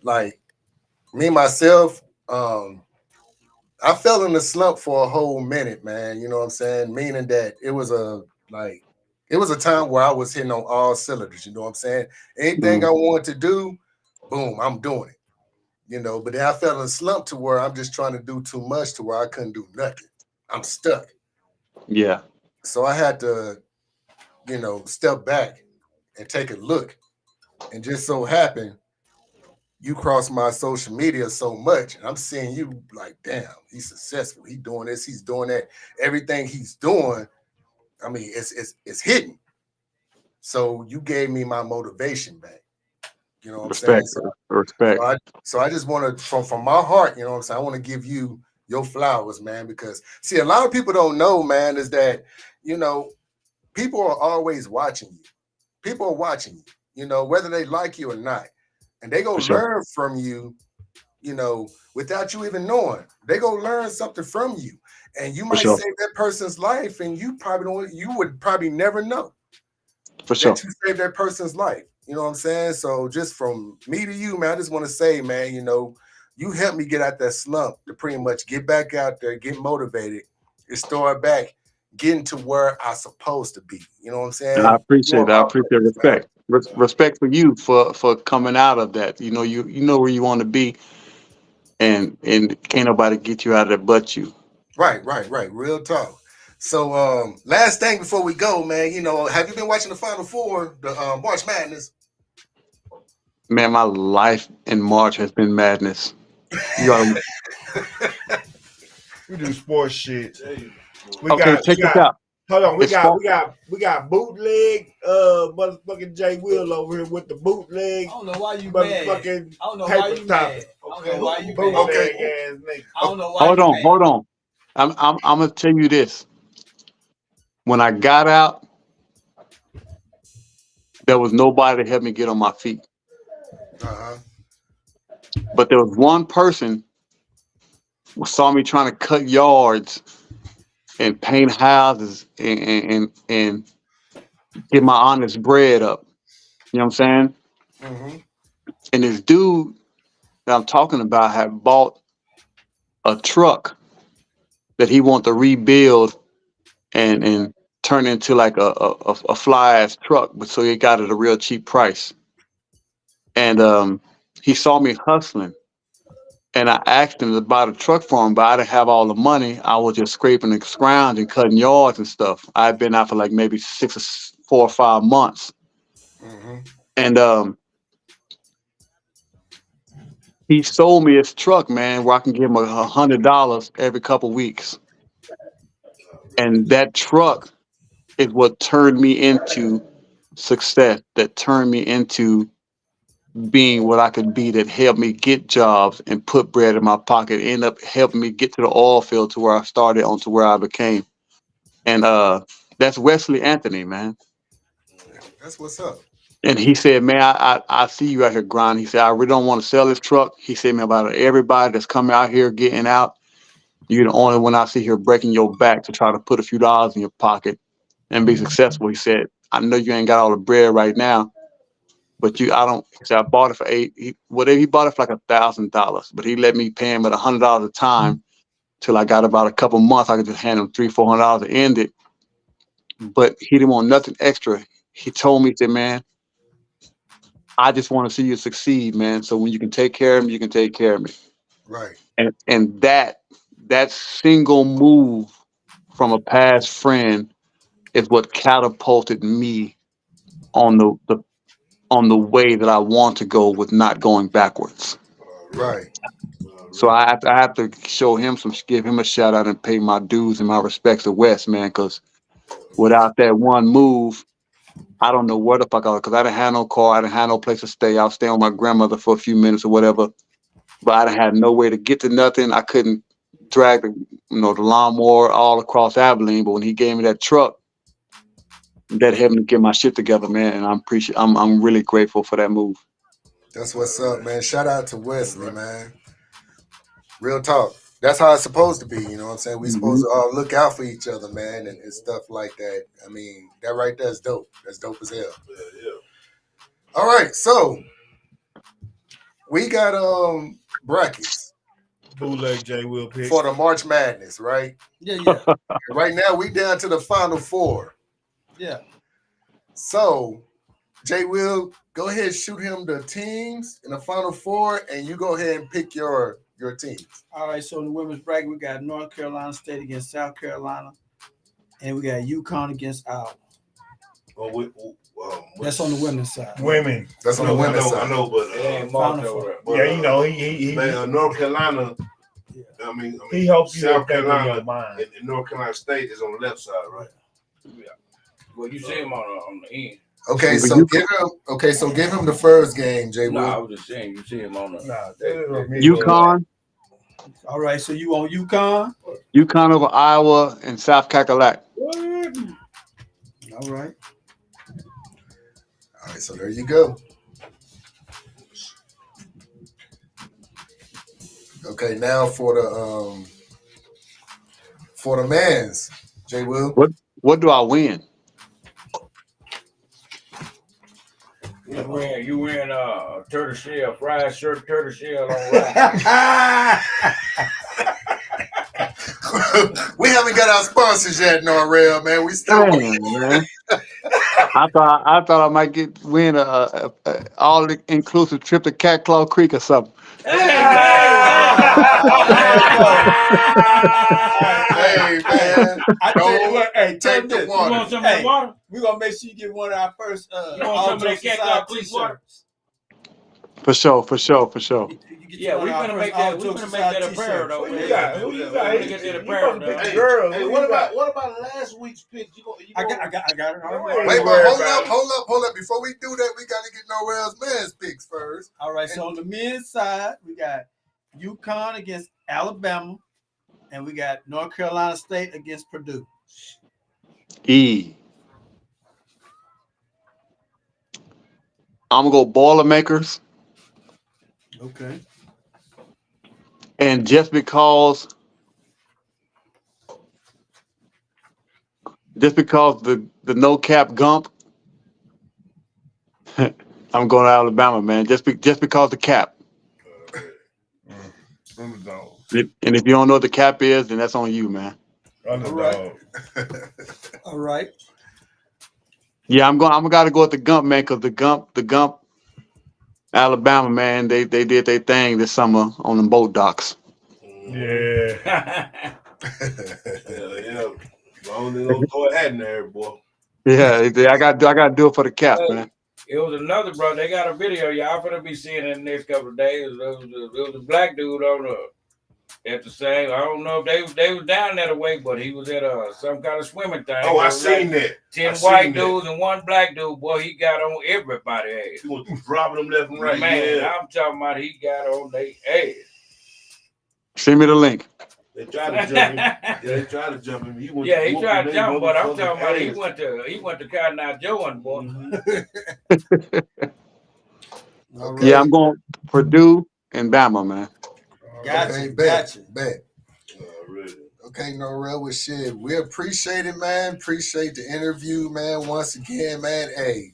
like me myself, I fell in the slump for a whole minute, man. You know what I'm saying? Meaning that it was a time where I was hitting on all cylinders. You know what I'm saying? Anything I wanted to do, boom, I'm doing it. You know, but then I fell in a slump to where I'm just trying to do too much to where I couldn't do nothing. I'm stuck.
Yeah.
So I had to, step back and take a look. And just so happened, you cross my social media so much, and I'm seeing you like, damn, he's successful. He's doing this, he's doing that. Everything he's doing, I mean, it's hitting. So you gave me my motivation back. You know what I'm saying?
Respect. Respect.
So I just want to, from my heart, you know what I'm saying? I want to give you your flowers, man, because see, a lot of people don't know, man, is that, you know, people are always watching you. People are watching you, whether they like you or not. And they go
For sure.
learn from you, without you even knowing. They go learn something from you. And you
For
might
sure.
save that person's life, and you would probably never know
For sure.
that you saved that person's life. You know what I'm saying? So just from me to you, man, I just want to say, man, you helped me get out that slump to pretty much get back out there, get motivated, and start back getting to where I supposed to be. You know what I'm
And I
saying?
appreciate
Doing
it. I
my
appreciate
purpose, man.
respect. Respect for you for coming out of that. You know where you want to be, and can't nobody get you out of there but you.
Right. Real talk. So last thing before we go, man, have you been watching the Final Four, the March Madness?
Man, my life in March has been madness. You gotta
We do sports shit. We
okay.
got we
Check this
got
out.
hold on, we
It's
got
far.
we got we got bootleg motherfucking Jay Will over here with the bootleg
I don't know why you mad.
motherfucking
I don't know why
paper
you
top.
mad. I don't know why you
Bootleg
mad.
Okay.
ass nigga.
I don't know why
Hold
you
on.
mad.
Hold on. I'm gonna tell you this. When I got out, there was nobody to help me get on my feet.
Uh-huh.
But there was one person who saw me trying to cut yards and paint houses and get my honest bread up. You know what I'm saying?
Mm-hmm.
And this dude that I'm talking about had bought a truck that he wanted to rebuild and turn into like a fly ass truck, but so he got it at a real cheap price. And he saw me hustling, and I asked him to buy the truck for him, but I didn't have all the money. I was just scraping and scrounging, cutting yards and stuff. I'd been out for like maybe 4 or 5 months,
Mm-hmm.
and he sold me his truck, man, where I can give him $100 every couple weeks, and that truck is what turned me into success. That turned me into being what I could be, that helped me get jobs and put bread in my pocket, end up helping me get to the oil field to where I started on to where I became. And that's Wesley Anthony, man.
That's what's up.
And he said, man, I see you out here grinding. He said, I really don't want to sell this truck. He said, man, about everybody that's coming out here getting out, you're the only one I see here breaking your back to try to put a few dollars in your pocket and be successful. He said, I know you ain't got all the bread right now, but I don't. He said I bought it for whatever he bought it for like $1,000, but he let me pay him at $100 a time till I got about a couple months. I could just hand him $300-400 to end it, but he didn't want nothing extra. He told me, he said, man, I just want to see you succeed, man. So when you can take care of me, you can take care of me.
Right.
And that single move from a past friend is what catapulted me on the way that I want to go with not going backwards.
Right.
So I have to show him give him a shout out and pay my dues and my respects to West, man, because without that one move, I don't know where the fuck I was, because I didn't have no car, I didn't have no place to stay. I was staying with my grandmother for a few minutes or whatever, but I didn't have no way to get to nothing. I couldn't drag the lawnmower all across Abilene, but when he gave me that truck, that helped me get my shit together, man, and I'm really grateful for that move.
That's what's up, man. Shout out to Wesley, man. Real talk. That's how it's supposed to be. You know what I'm saying? We
Hmm.
supposed to all look out for each other, man, and stuff like that. I mean, that right there is dope. That's dope as hell. All right, so we got brackets.
Bootleg J Will pick.
for the March Madness, right?
Yeah.
Right now, we down to the Final Four.
Yeah.
So, Jay Will, go ahead and shoot him the teams in the Final Four, and you go ahead and pick your teams.
All right, so in the women's bracket, we got North Carolina State against South Carolina, and we got UConn against Iowa. That's on the women's side.
Women.
That's on the women's side.
I know, but
he
North Carolina. Yeah. I mean,
he helps you
South
in
Carolina
your mind.
And North Carolina State is on the left side, right?
Yeah. Well, you see him on the end.
Okay, so give him the first game, Jay Will.
No, I was just saying you see him on the
UConn.
All right, so you on UConn?
UConn over Iowa and South Carolina.
All right.
All right, so there you go. Okay, now for the mans, Jay Will.
What do I win?
You win turtle shell, fried shirt, turtle shell on rice.
We haven't got our sponsors yet, Norrell, man. We still
man. I thought I might win a all inclusive trip to Cat Claw Creek or something.
Hey, man.
I tell you what,
take the water.
You want some of that water?
We're gonna make sure you get one of our first
You want some of that Cat Claw Creek water?
For sure.
Yeah, we're gonna make that apparel though.
Who you got?
We're gonna get that apparel.
Hey, what about last week's pick?
I got it.
Wait, but hold up. Before we do that, we got to get Norrell's men's picks first.
All right, so on the men's side, we got UConn against Alabama, and we got North Carolina State against Purdue.
I'm gonna go Boilermakers.
Okay.
And just because the no cap Gump, I'm going to Alabama, man. Just because the cap.
Underdog.
And if you don't know what the cap is, then that's on you, man.
Underdog.
All right.
Yeah, I'm gotta go with the Gump, man, because the Gump, Alabama, man, they did their thing this summer on the boat docks.
Yeah.
Yeah. Long as don't throw a hat in there, boy.
Yeah, I gotta do it for the cap, man.
It was another brother. They got a video. Y'all gonna be seeing it in the next couple of days. It was a black dude on at the same. I don't know if they was down that way, but he was at some kind of swimming thing.
Oh, I seen that.
10 white dudes and one black dude. Boy, he got on everybody's ass.
He was dropping them left and right.
Man,
Yeah.
I'm talking about he got on their ass.
Send me the link.
They tried to jump him. Yeah, they tried to jump him. He
tried to jump, but I'm talking about he went to Cotton Eye Joe and boy.
Okay.
Yeah, I'm going Purdue and Bama, man.
Gotcha. Bet.
Really.
Okay, Norrell, well, shit, we appreciate it, man. Appreciate the interview, man. Once again, man, hey,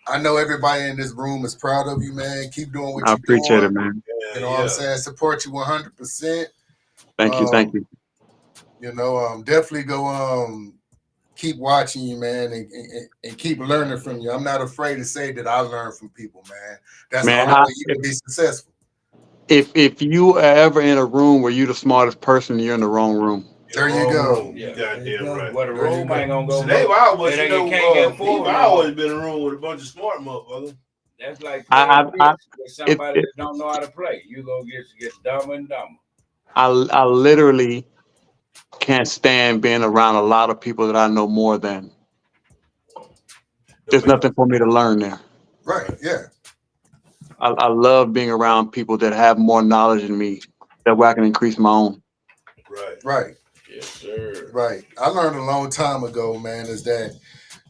I know everybody in this room is proud of you, man. Keep doing what
I
you're doing.
appreciate it, man.
You know what I'm saying? Support you 100%.
Thank you.
You know, definitely go keep watching you, man, and keep learning from you. I'm not afraid to say that I learn from people, man. That's the only way you can be successful.
If you are ever in a room where you're the smartest person, you're in the wrong room.
There you go.
You goddamn right.
Well, the room ain't gonna go.
They've always,
I've
always been in a room with a bunch of smart motherfuckers.
That's like
that
somebody don't know how to play. You gonna get dumber and dumber.
I literally can't stand being around a lot of people that I know more than. There's nothing for me to learn there.
Right, yeah.
I love being around people that have more knowledge than me, that way I can increase my own.
Right.
Yes, sir.
Right. I learned a long time ago, man, is that,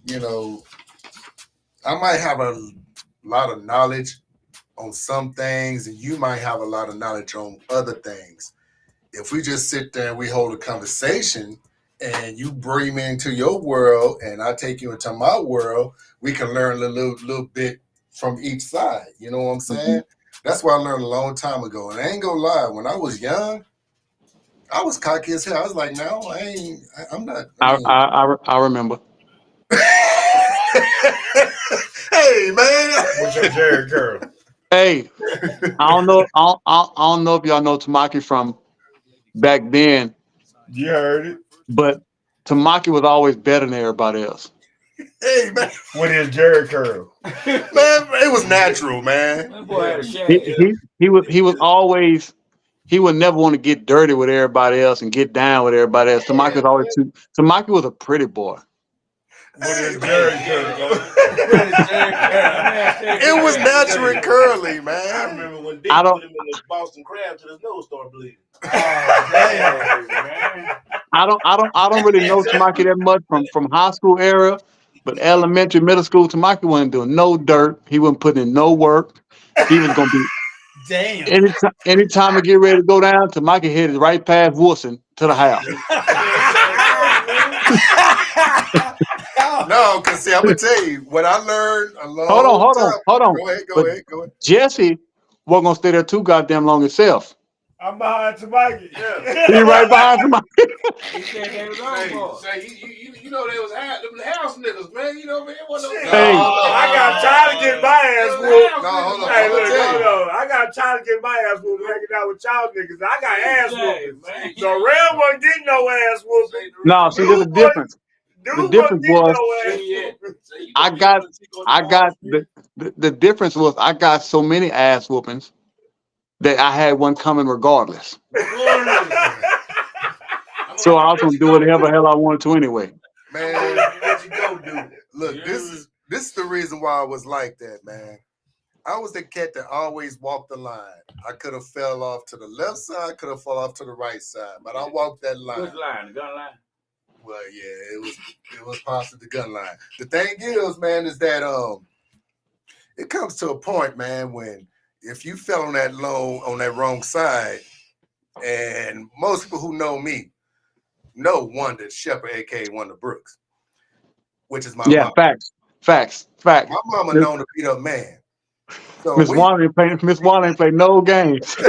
you know, I might have a lot of knowledge on some things and you might have a lot of knowledge on other things. If we just sit there and we hold a conversation and you bring me into your world and I take you into my world, we can learn a little bit from each side. You know what I'm saying? That's what I learned a long time ago. And I ain't gonna lie, when I was young, I was cocky as hell. I was like, no, I'm not.
I remember.
Hey, man.
What's your Jerry curl?
Hey, I don't know. I don't know if y'all know Tamaki from back then,
You heard it.
but Tamaki was always better than everybody else.
Hey, man.
What is Jerry curl?
Man, it was natural, man.
That boy had a shame.
He was always. He would never want to get dirty with everybody else and get down with everybody else. Tamaki was always too. Tamaki was a pretty boy.
What is Jerry curl?
It was natural and curly,
I
man.
remember when Dick
I don't-
put him in the Boston crab till his nose started bleeding.
I don't really know Tamaki that much from high school era, but elementary, middle school, Tamaki wasn't doing no dirt. He wasn't putting in no work. He was gonna be
Damn.
anytime we get ready to go down, Tamaki headed right past Wilson to the house.
No, because see, I'm gonna tell you what I learned a long
Hold
time.
on.
Go ahead.
But Jesse wasn't gonna stay there too goddamn long himself.
I'm behind Tamaki. Yeah.
He right behind Tamaki.
He said they was on for.
Say, you know they was them house niggas, man. You know, man. It wasn't no.
Hey.
I got tired of getting my ass whooped.
No, hold on.
Hey,
I'm
look,
gonna tell you.
hold on. I got tired of getting my ass whooped hanging out with y'all niggas. I got ass whooping.
Man.
So Red wasn't getting no ass whooping.
No, see, there's a difference. The difference was I got the difference was I got so many ass whoopings that I had one coming regardless. So I was gonna do whatever hell I wanted to anyway.
Man,
What you go do?
look, this is the reason why I was like that, man. I was the cat that always walked the line. I could have fell off to the left side, could have fell off to the right side, but I walked that line.
Which line? The gun line?
Well, yeah, it was possibly the gun line. The thing is, man, is that it comes to a point, man, when if you fell on that wrong side, and most people who know me know Wanda Shepherd, aka Wanda Brooks, which is my mom.
Facts.
My mama known to beat up man. So
Miss Wanda ain't play no games.
So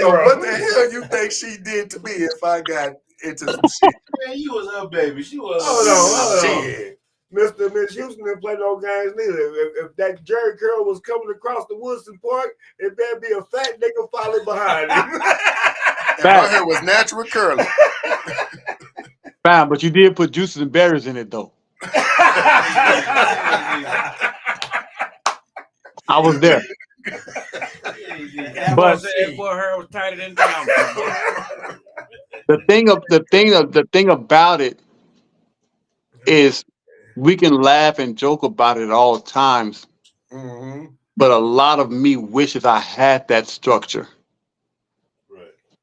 what the hell you think she did to me if I got into some shit?
Man, you was her baby. She was.
Hold on.
Shit.
Miss Houston didn't play no games neither. If that Jerry curl was coming across the Woodson Park, it better be a fat nigga following behind him.
And my hair was natural curly.
Fine, but you did put juices and berries in it though. I was there. But
that boy hair was tighter than down.
the thing about it is we can laugh and joke about it at all times,
Mm-hmm.
but a lot of me wishes I had that structure.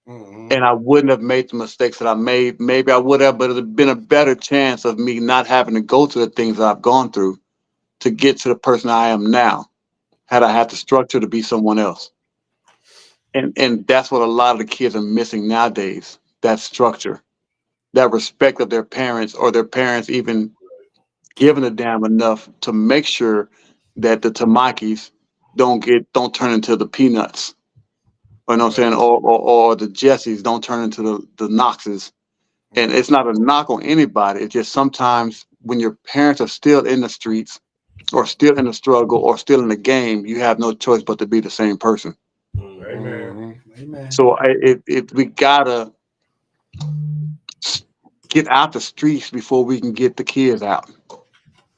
Mm-hmm.
And I wouldn't have made the mistakes that I made. Maybe I would have, but it would have been a better chance of me not having to go through the things that I've gone through to get to the person I am now, had I had the structure to be someone else. And that's what a lot of the kids are missing nowadays, that structure, that respect of their parents, or their parents even giving a damn enough to make sure that the Tamakis don't turn into the Peanuts. You know what I'm saying? Or the Jessies don't turn into the Knoxes. And it's not a knock on anybody. It's just sometimes when your parents are still in the streets or still in the struggle or still in the game, you have no choice but to be the same person.
Amen.
Amen.
So we gotta get out the streets before we can get the kids out.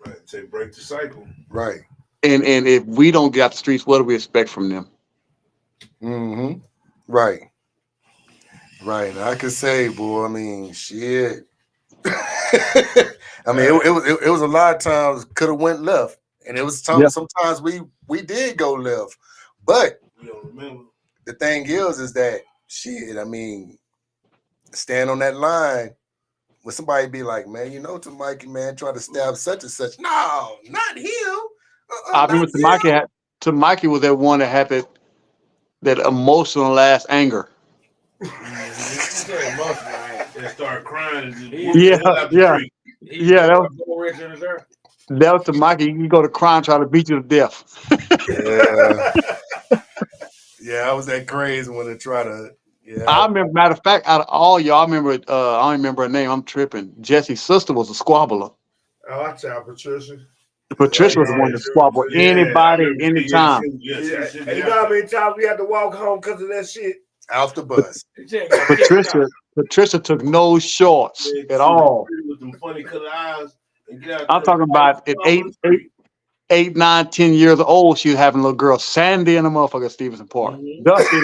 Right. Say break the cycle.
Right.
And if we don't get out the streets, what do we expect from them?
Mm-hmm. Right. Right. I could say, boy, I mean, shit. I mean, it was a lot of times could have went left. And it was sometimes we did go left. But
We don't remember.
the thing is that shit, I mean, stand on that line when somebody be like, man, you know, to Mikey, man, try to stab such and such. No, not him.
I remember Tamaki was that one that had that emotional last anger.
They start crying. And
Yeah. That was Tamaki. You go to crime, try to beat you to death.
Yeah. Yeah, I was that crazy when they try to. Yeah.
I remember, matter of fact, out of all y'all, I remember. I don't remember her name. I'm tripping. Jesse's sister was a squabbler.
Oh, I tell Patricia.
Patricia was the one to squabble anybody, anytime.
And you know how many times we had to walk home because of that shit?
Off the bus.
Patricia took no shorts at all.
With them funny colored eyes.
I'm talking about at 8, 9, 10 years old, she was having a little girl Sandy in the motherfucker Stevenson Park. Dusty.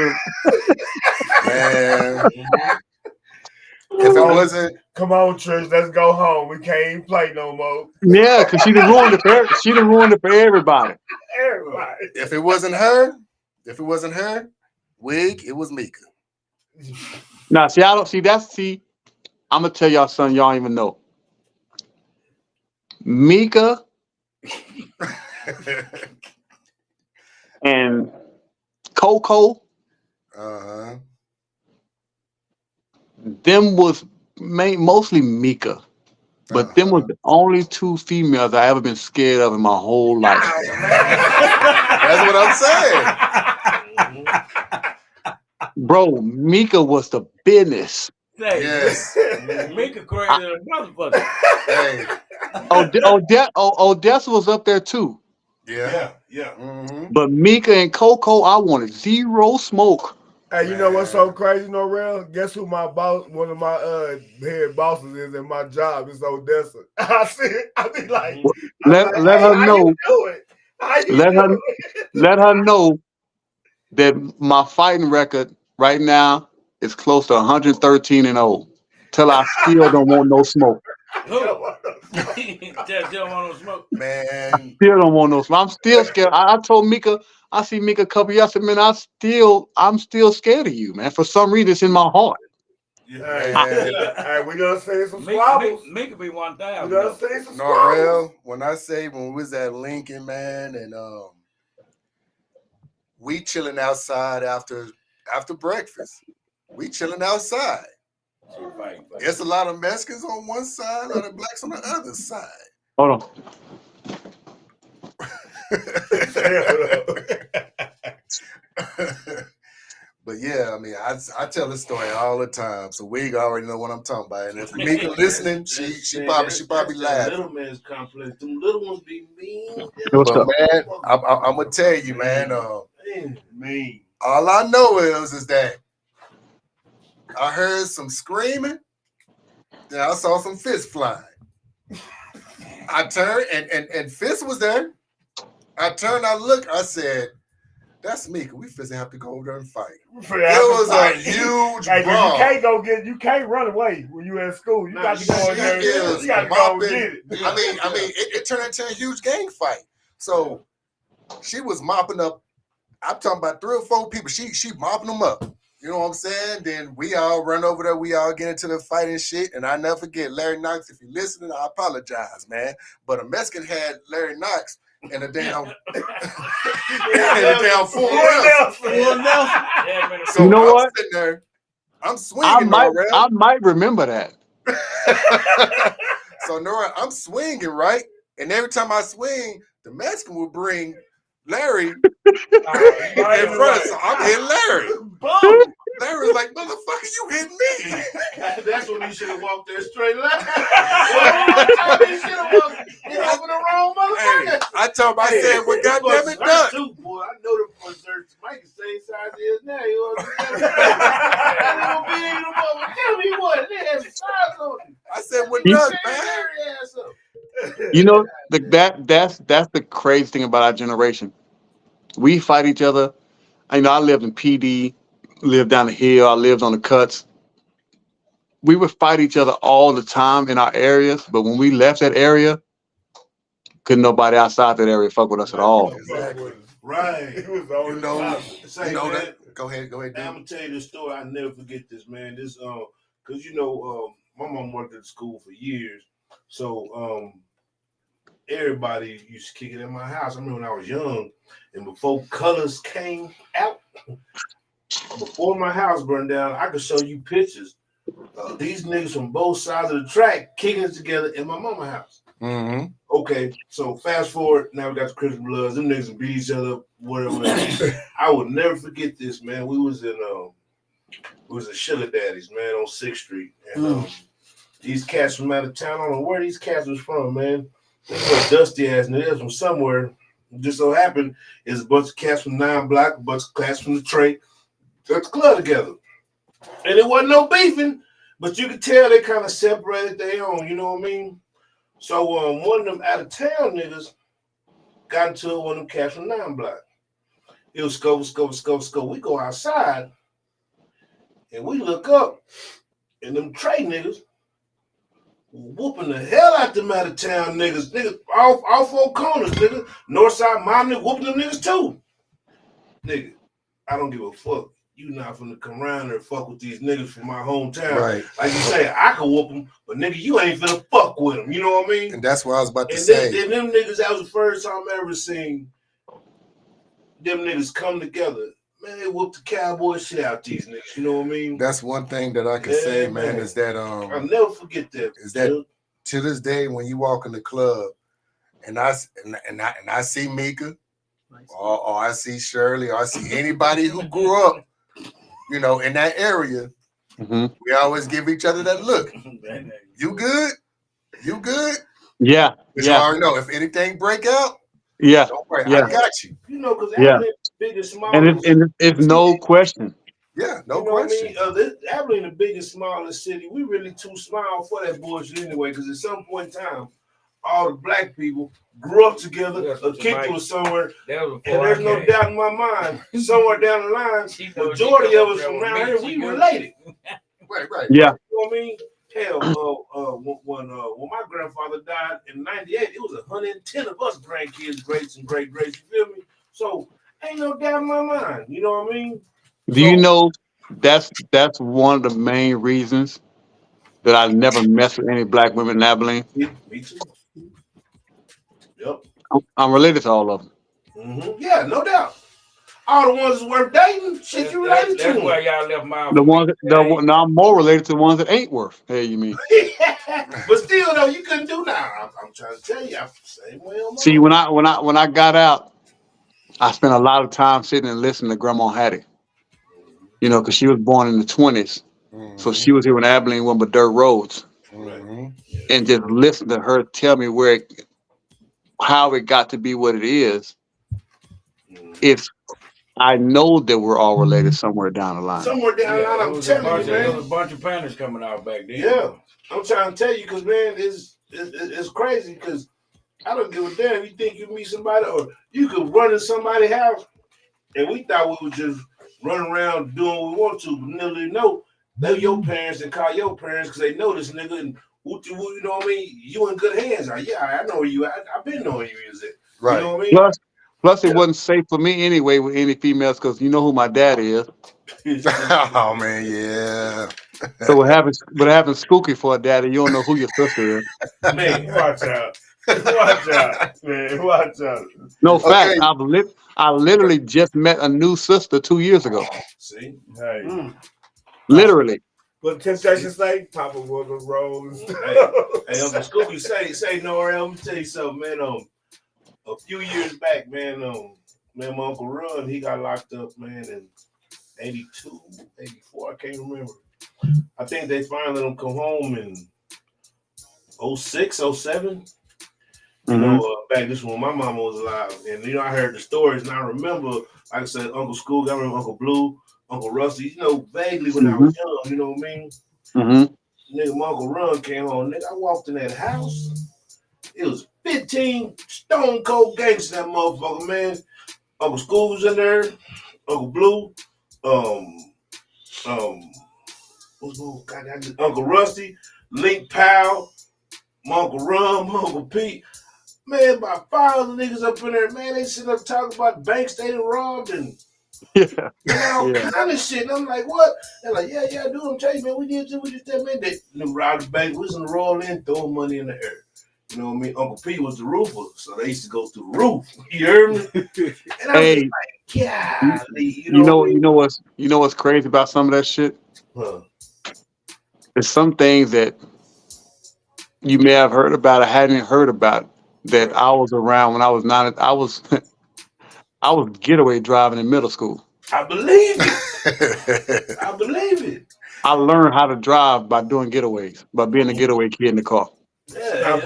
Man. If it wasn't,
come on, Trish, let's go home. We can't even play no more.
Yeah, because she done ruined it for everybody.
Everybody.
If it wasn't her, Wig, it was Mika.
Now, see, I'm gonna tell y'all something y'all don't even know. Mika and Coco, them was mostly Mika, but them was the only two females I ever been scared of in my whole life.
That's what I'm saying.
Bro, Mika was the business.
Yes.
Mika crazy than a motherfucker.
Hey.
Odessa was up there too.
Yeah.
Mm-hmm.
But Mika and Coco, I wanted zero smoke.
Hey, you know what's so crazy, no real? Guess who my boss, one of my head bosses is in my job is Odessa. I see it. I be like,
let her know. Let her know that my fighting record right now is close to 113-0. Till I still don't want no smoke.
Still want no smoke.
Man.
I still don't want no smoke. I'm still scared. I told Mika, I see Mika a couple years ago, man, I'm still scared of you, man. For some reason, it's in my heart.
Hey, we gonna say some squabbles.
Mika be 1,000.
We gonna say some
squabbles. When we was at Lincoln, man, and we chilling outside after breakfast. We chilling outside. It's a lot of Mexicans on one side, a lot of blacks on the other side.
Hold on.
But yeah, I mean, I tell this story all the time, so we already know what I'm talking about. And if Mika listening, she probably laughing.
Little man's complex. Them little ones be mean.
But man, I'm gonna tell you, man.
Mean.
All I know is that I heard some screaming. Then I saw some fists flying. I turned and Fist was there. I turned, I looked, I said, that's Mika. We finna have to go over there and fight. It was a huge brawl.
You can't run away when you in school. You got to go in there. You got to go and get it.
I mean, it turned into a huge gang fight. So she was mopping up. I'm talking about 3 or 4 people. She mopping them up. You know what I'm saying? Then we all run over there. We all get into the fight and shit. And I never forget Larry Knox. If you're listening, I apologize, man. But a Mexican had Larry Knox and a damn full Nelson. So
you know
I'm
what?
sitting there. I'm swinging.
I might remember that.
So Nora, I'm swinging, right? And every time I swing, the Mexican will bring Larry in front of us. So I'm hitting Larry.
Boom!
Larry's like, motherfucker, you hit me.
That's when you should have walked there straight line. You should have walked the wrong motherfucker.
Hey, I told him, I said, well, goddamn it, Doug.
Too, boy. I know the first search. Mike is the same size as he is now. You know what I'm saying? I said, well, Doug, man.
You know, that's the crazy thing about our generation. We fight each other. I lived in PD, lived down the hill, I lived on the cuts. We would fight each other all the time in our areas, but when we left that area, couldn't nobody outside that area fuck with us at all.
Exactly.
Right.
It was always
that. Go ahead.
I'm gonna tell you this story. I never forget this, man. This because my mom worked at the school for years, so everybody used to kick it at my house. I remember when I was young, and before colors came out, before my house burned down, I could show you pictures of these niggas from both sides of the track kicking it together in my mama's house.
Mm-hmm.
Okay, so fast forward. Now we got the Christian Bloods. Them niggas beat each other up, whatever. I will never forget this, man. We was in Sugar Daddies, man, on 6th Street, and these cats from out of town. I don't know where these cats was from, man. They were dusty ass niggas from somewhere. It just so happened is a bunch of cats from 9 Block, a bunch of cats from the Trey, got the club together, and it wasn't no beefing, but you could tell they kind of separated their own. You know what I mean? So one of them out of town niggas got into one of them cats from 9 Block. It was scope. We go outside and we look up, and them Trey niggas whooping the hell out them out of town niggas. Niggas all 4 corners, nigga. Northside mom nigga whooping them niggas too. Nigga, I don't give a fuck. You not finna come around and fuck with these niggas from my hometown.
Right.
Like you say, I can whoop them, but nigga, you ain't finna fuck with them. You know what I mean?
And that's what I was about to
And
say.
then them niggas, that was the first time I ever seen them niggas come together. Man, they whooped the cowboy shit out these niggas. You know what I mean?
That's one thing that I can say, man, is that
I'll never forget that.
Is that to this day when you walk in the club and I see Mika or I see Shirley or I see anybody who grew up, you know, in that area, we always give each other that look. You good? You good?
Yeah.
You already know if anything break out.
Yeah.
Don't worry,
Yeah.
I got you.
You know, because
Yeah.
biggest small.
And it's no question.
Yeah, no
you know
question.
What I mean? Abilene, the biggest, smallest city, we really too small for that bullshit anyway. Because at some point in time, all the black people grew up together, kicked to somewhere, and there's no doubt in my mind, somewhere down the line, majority of us from around here, we related.
Right.
Yeah.
You know what I mean? Hell, when my grandfather died in '98, it was 110 of us grandkids, greats and great-greats. You feel me? So ain't no doubt in my mind. You know what I mean?
Do you know that's one of the main reasons that I never mess with any black women in Abilene?
Me too. Yep.
I'm related to all of them.
Yeah, no doubt. All the ones that's worth dating, shit, you related to.
That's why y'all left my.
The ones now I'm more related to the ones that ain't worth. Hey, you mean?
But still, though, you couldn't do that. I'm trying to tell you, I'm the same way.
See, when I got out, I spent a lot of time sitting and listening to Grandma Hattie. You know, because she was born in the 20s. So she was here when Abilene went but dirt roads. And just listen to her tell me how it got to be what it is. If I know that we're all related somewhere down the line.
Somewhere down the line, I'm telling you, man.
There was a bunch of pandas coming out back then.
Yeah, I'm trying to tell you, because, man, it's crazy, because I don't give a damn. You think you meet somebody, or you could run in somebody's house, and we thought we would just run around doing what we want to, but literally know they're your parents and call your parents because they know this nigga, and you know what I mean? You in good hands. I know where you at. I've been knowing you is it.
Right.
You know what I mean?
Plus, it wasn't safe for me anyway with any females because you know who my dad is.
Oh man, yeah.
So what happens spooky for a daddy? You don't know who your sister is.
Man, watch out. Watch out, man. Watch out.
No fact. I literally just met a new sister 2 years ago.
See?
Hey.
Literally.
What Temptation say? Papa was a roll.
Hey, Uncle Scooby, say no, let me tell you something, man. A few years back, man, my Uncle Run, he got locked up, man, in 82, 84, I can't remember. I think they finally let him come home in 06, 07. You know, back this when my mama was alive. And, you know, I heard the stories, and I remember, like I said, Uncle Scooby, I remember Uncle Blue, Uncle Rusty, you know, vaguely when I was young, you know what I mean? Nigga, my Uncle Run came home. Nigga, I walked in that house. It was 15 stone cold gangsters, that motherfucker, man. Uncle School was in there. Uncle Blue. Uncle Rusty. Link Powell. My Uncle Rum. My Uncle Pete. Man, about 5 other niggas up in there, man. They sitting up talking about banks they done robbed and all kind of shit. And I'm like, what? They're like, yeah, dude, I'm telling you, man, we did that, man. They robbed the bank. We was in the roll in, throwing money in the air. You know what I mean? Uncle P was the roofer, so they used to go through the roof. You heard me? And I was like, golly,
you know what's crazy about some of that shit?
Huh.
There's some things that you may have heard about or hadn't heard about that I was around when I was 9. I was I was getaway driving in middle school.
I believe it. I believe it.
I learned how to drive by doing getaways, by being a getaway kid in the car.
Yeah,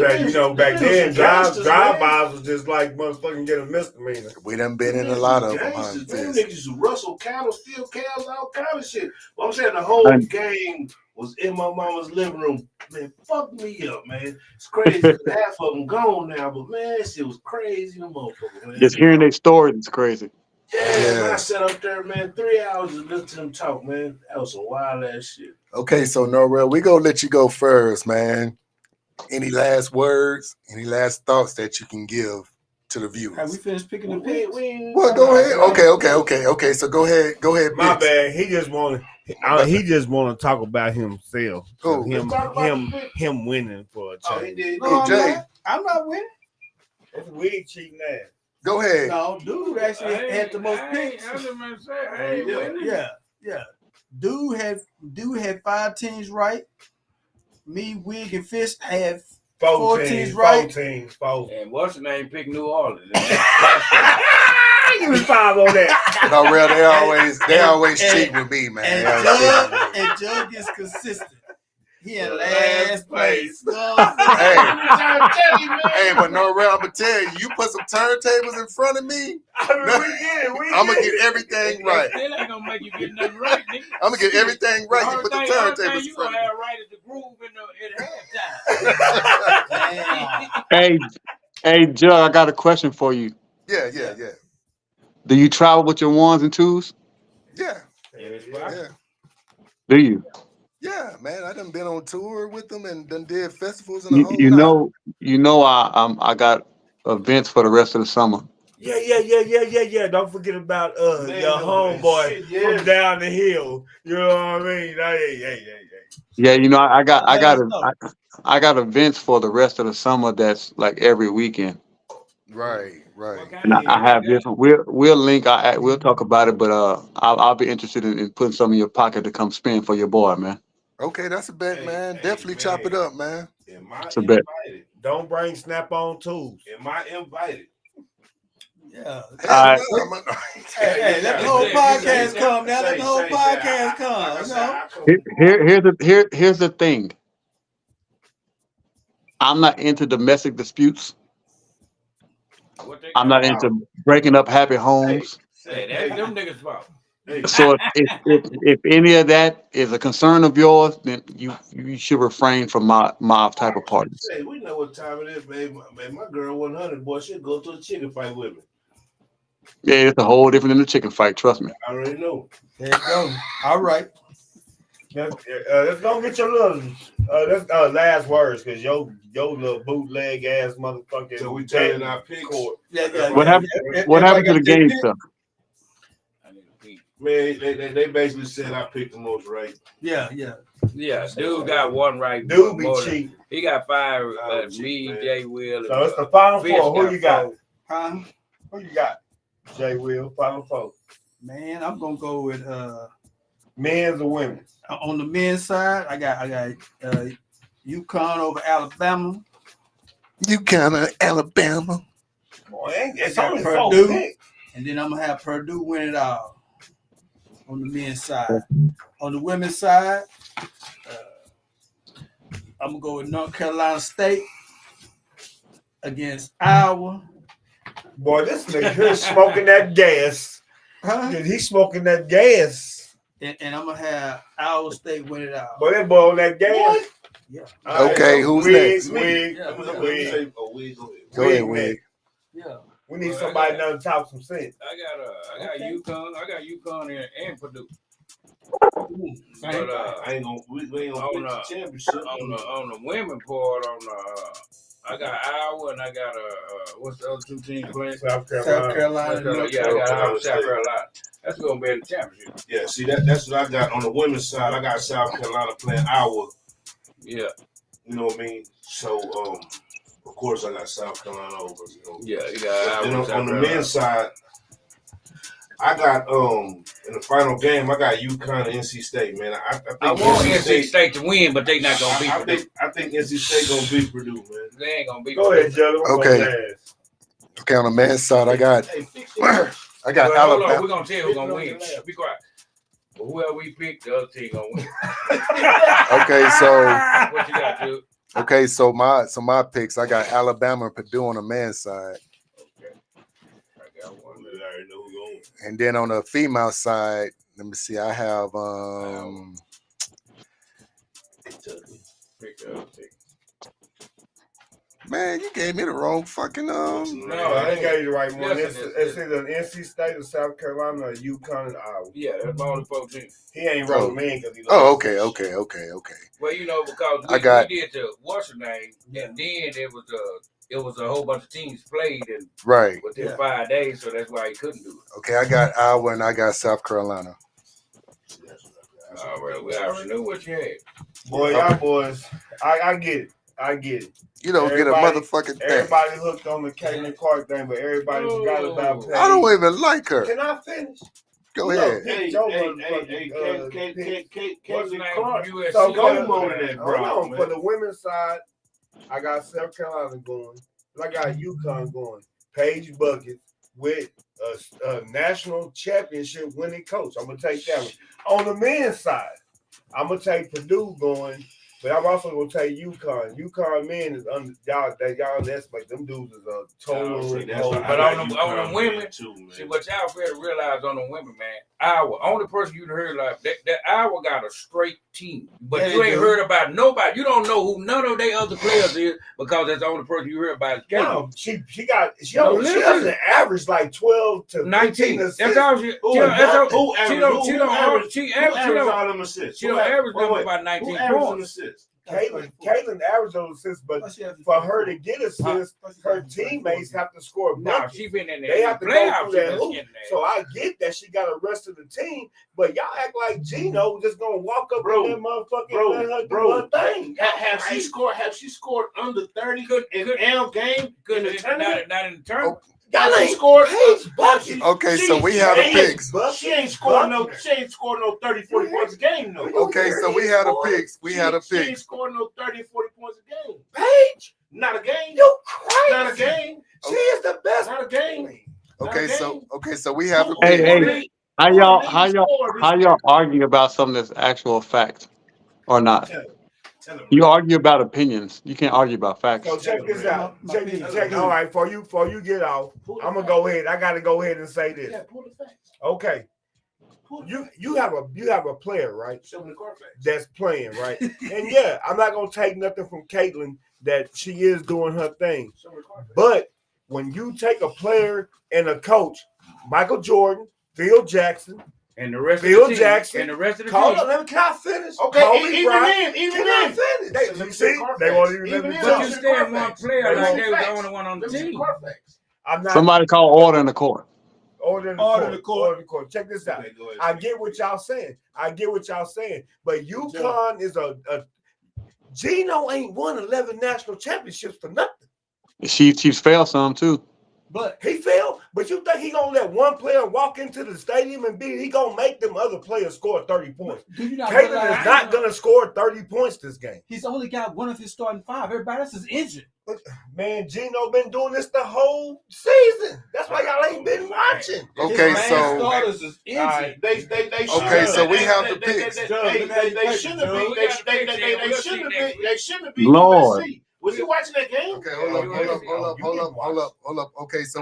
back then, drive-bys was just like motherfucking get a misdemeanor.
We done been in a lot of them, huh?
Them niggas used to rustle cattle, steal cows, all kind of shit. But I'm saying the whole gang was in my mama's living room. Man, fuck me up, man. It's crazy. Half of them gone now, but man, that shit was crazy, the motherfucker, man.
Just hearing their stories is crazy.
Yeah, man, I sat up there, man, 3 hours to listen to them talk, man. That was some wild ass shit.
Okay, so Norrell, we gonna let you go first, man. Any last words? Any last thoughts that you can give to the viewers?
Have we finished picking the picks?
Well, go ahead. Okay. So go ahead.
My bad. He just want to talk about himself.
Who?
Him winning for a change.
Oh, he did.
No,
Jay.
I'm not winning.
It's weed cheating ass.
Go ahead.
No, dude actually had the most picks. Yeah. Dude had 5 teams right. Me, Wig, and Fist had 4 teams right.
4 teams. 4.
And what's the name? Pick New Orleans.
Give me 5 on that.
No, they always cheat with me, man.
And Jug is consistent. He in last place.
Hey, but Norrell, I'm gonna tell you, you put some turntables in front of me, I'm gonna get everything right.
Still ain't gonna make you get nothing right, nigga.
I'm gonna get everything right. You put the turntables in
You
front
gonna
of
have right at the groove at halftime.
Hey, Jug, I got a question for you.
me. Yeah.
Do you travel with your 1s and 2s?
Yeah.
Do you?
Yeah, man. I done been on tour with them and done did festivals and the whole
I got events for the rest of the summer.
Yeah. Don't forget about your homeboy from down the hill. You know what I mean?
Yeah, I got events for the rest of the summer that's like every weekend.
Right.
And I have different. We'll link. We'll talk about it, but I'll be interested in putting some in your pocket to come spend for your boy, man.
Okay, that's a bet, man. Definitely chop it up, man.
It's a bet.
Don't bring snap-on tools.
Am I invited?
Yeah.
Hey,
let the whole podcast come now. Let the whole podcast come.
Here's the thing. I'm not into domestic disputes. I'm not into breaking up happy homes.
Hey, that's them niggas' fault.
So if any of that is a concern of yours, then you should refrain from my type of parties.
Hey, we know what time it is, baby. My girl 100, boy, she'll go to a chicken fight with me.
Yeah, it's a whole different than the chicken fight. Trust me.
I already know.
There you go. All right.
Let's go get your little last words, because your little bootleg ass motherfucker.
So we turning our picks.
What happened to the game stuff?
Man, they basically said I picked the most right.
Yeah.
Dude got 1 right.
Dude be cheap.
He got 5. Me, Jay Will.
So it's the final 4. Who you got?
Huh?
Who you got? Jay Will, final 4.
Man, I'm gonna go with
men's or women.
On the men's side, I got UConn over Alabama.
Alabama.
Boy, it's
I got
only
Purdue,
4 picks.
and then I'm gonna have Purdue win it all on the men's side. On the women's side, I'm gonna go with North Carolina State against Iowa.
Boy, this nigga here smoking that gas.
Huh?
He's smoking that gas.
And I'm gonna have Iowa State win it out.
Boy, that boy on that gas.
What? Yeah.
Okay, who's next?
Wig.
Go ahead, Wig.
Yeah.
We need somebody to talk some sense.
I got UConn. I got UConn and Purdue.
But I ain't gonna. We ain't gonna win the championship
On the women part. I got Iowa and I got what's the other 2 teams playing?
South
Carolina.
Yeah, I got Iowa, South Carolina. That's gonna be in the championship.
Yeah, see that's what I got on the women's side. I got South Carolina playing Iowa.
Yeah.
You know what I mean? So of course I got South Carolina over.
Yeah, you got Iowa.
On the men's side, I got in the final game. I got UConn and NC State. Man, I think
I want NC State to win, but they not gonna beat Purdue.
I think NC State gonna beat Purdue, man.
They ain't gonna beat.
Go
Purdue.
ahead, Jelly.
Okay. Okay, on the men's side, I got
Hold on,
Alabama.
we're gonna tell you who's gonna win. Be quiet. But whoever we pick, the other team gonna win.
Okay, so
What you got, dude?
okay, so my picks, I got Alabama and Purdue on the men's side.
I got one.
I already know who's going.
And then on the female side, let me see, I have
Pick the other team.
man, you gave me the wrong fucking
No, I ain't got you the right one. It's either NC State or South Carolina or UConn and Iowa.
Yeah, that's my only 14.
He ain't rolling me because he.
Oh, okay.
Well, you know, because we did the what's her name, and then it was a whole bunch of teams played and
Right.
within 5 days, so that's why he couldn't do it.
Okay, I got Iowa and I got South Carolina.
We already knew what you had.
Boy, y'all boys, I get it.
You don't get a motherfucking thing.
Everybody hooked on the Caitlin Clark thing, but everybody forgot about Paige.
I don't even like her.
Can I finish?
Go ahead.
Hey, Caitlin Clark.
So
go over that, bro.
For the women's side, I got South Carolina going. I got UConn going. Paige Bucket with a national championship winning coach. I'm gonna take that one. On the men's side, I'm gonna take Purdue going, but I'm also gonna take UConn. UConn men is under y'all underestimate them dudes is a total.
But on them women, too, see what y'all fail to realize on them women, man. Iowa, only person you heard like that Iowa got a straight team, but you ain't heard about nobody. You don't know who none of their other players is because that's the only person you heard about.
No, she doesn't average like 12 to
19. That's all she. She don't average them about 19 points.
Caitlin averaged those assists, but for her to get assists, her teammates have to score.
No, she been in there.
They have to go through that hoop. So I get that she got the rest of the team, but y'all act like Gino just gonna walk up in that motherfucker and let her do her thing.
Have she scored under 30 in L game?
Good in the tournament. Not in the tournament.
Y'all ain't scored Paige Bucket.
Okay, so we have the picks.
She ain't scored no 30, 40 points a game, no.
Okay, so we had the picks.
She ain't scored no 30, 40 points a game.
Paige?
Not a game.
You crazy.
Not a game.
She is the best.
Not a game.
Okay, so we have the
Hey,
picks.
hey, how y'all argue about something that's actual fact or not? You argue about opinions. You can't argue about facts.
So check this out. Check. All right, for you get off, I'm gonna go ahead. I gotta go ahead and say this. Okay. You have a player, right? That's playing, right? And yeah, I'm not gonna take nothing from Caitlin that she is doing her thing. But when you take a player and a coach, Michael Jordan, Phil Jackson,
and the rest
Phil
of the team,
Jackson,
and the rest of the
can
team.
I finish?
Okay, even
I
then.
See, they won't even let me
But you still one player like they was the only one on the team.
I'm not.
Somebody call order in the court.
Order in the court. Check this out. I get what y'all saying. But UConn is a Gino ain't won 11 national championships for nothing.
She's failed some too.
But he failed. But you think he gonna let one player walk into the stadium and he gonna make them other players score 30 points? Caitlin is not gonna score 30 points this game.
He's only got one of his starting five. Everybody else is injured.
Man, Gino been doing this the whole season. That's why y'all ain't been watching.
Okay, so
starters is injured.
okay, so we have the picks.
They shouldn't be.
Lord.
Was you watching that game?
Okay, hold up. Okay, so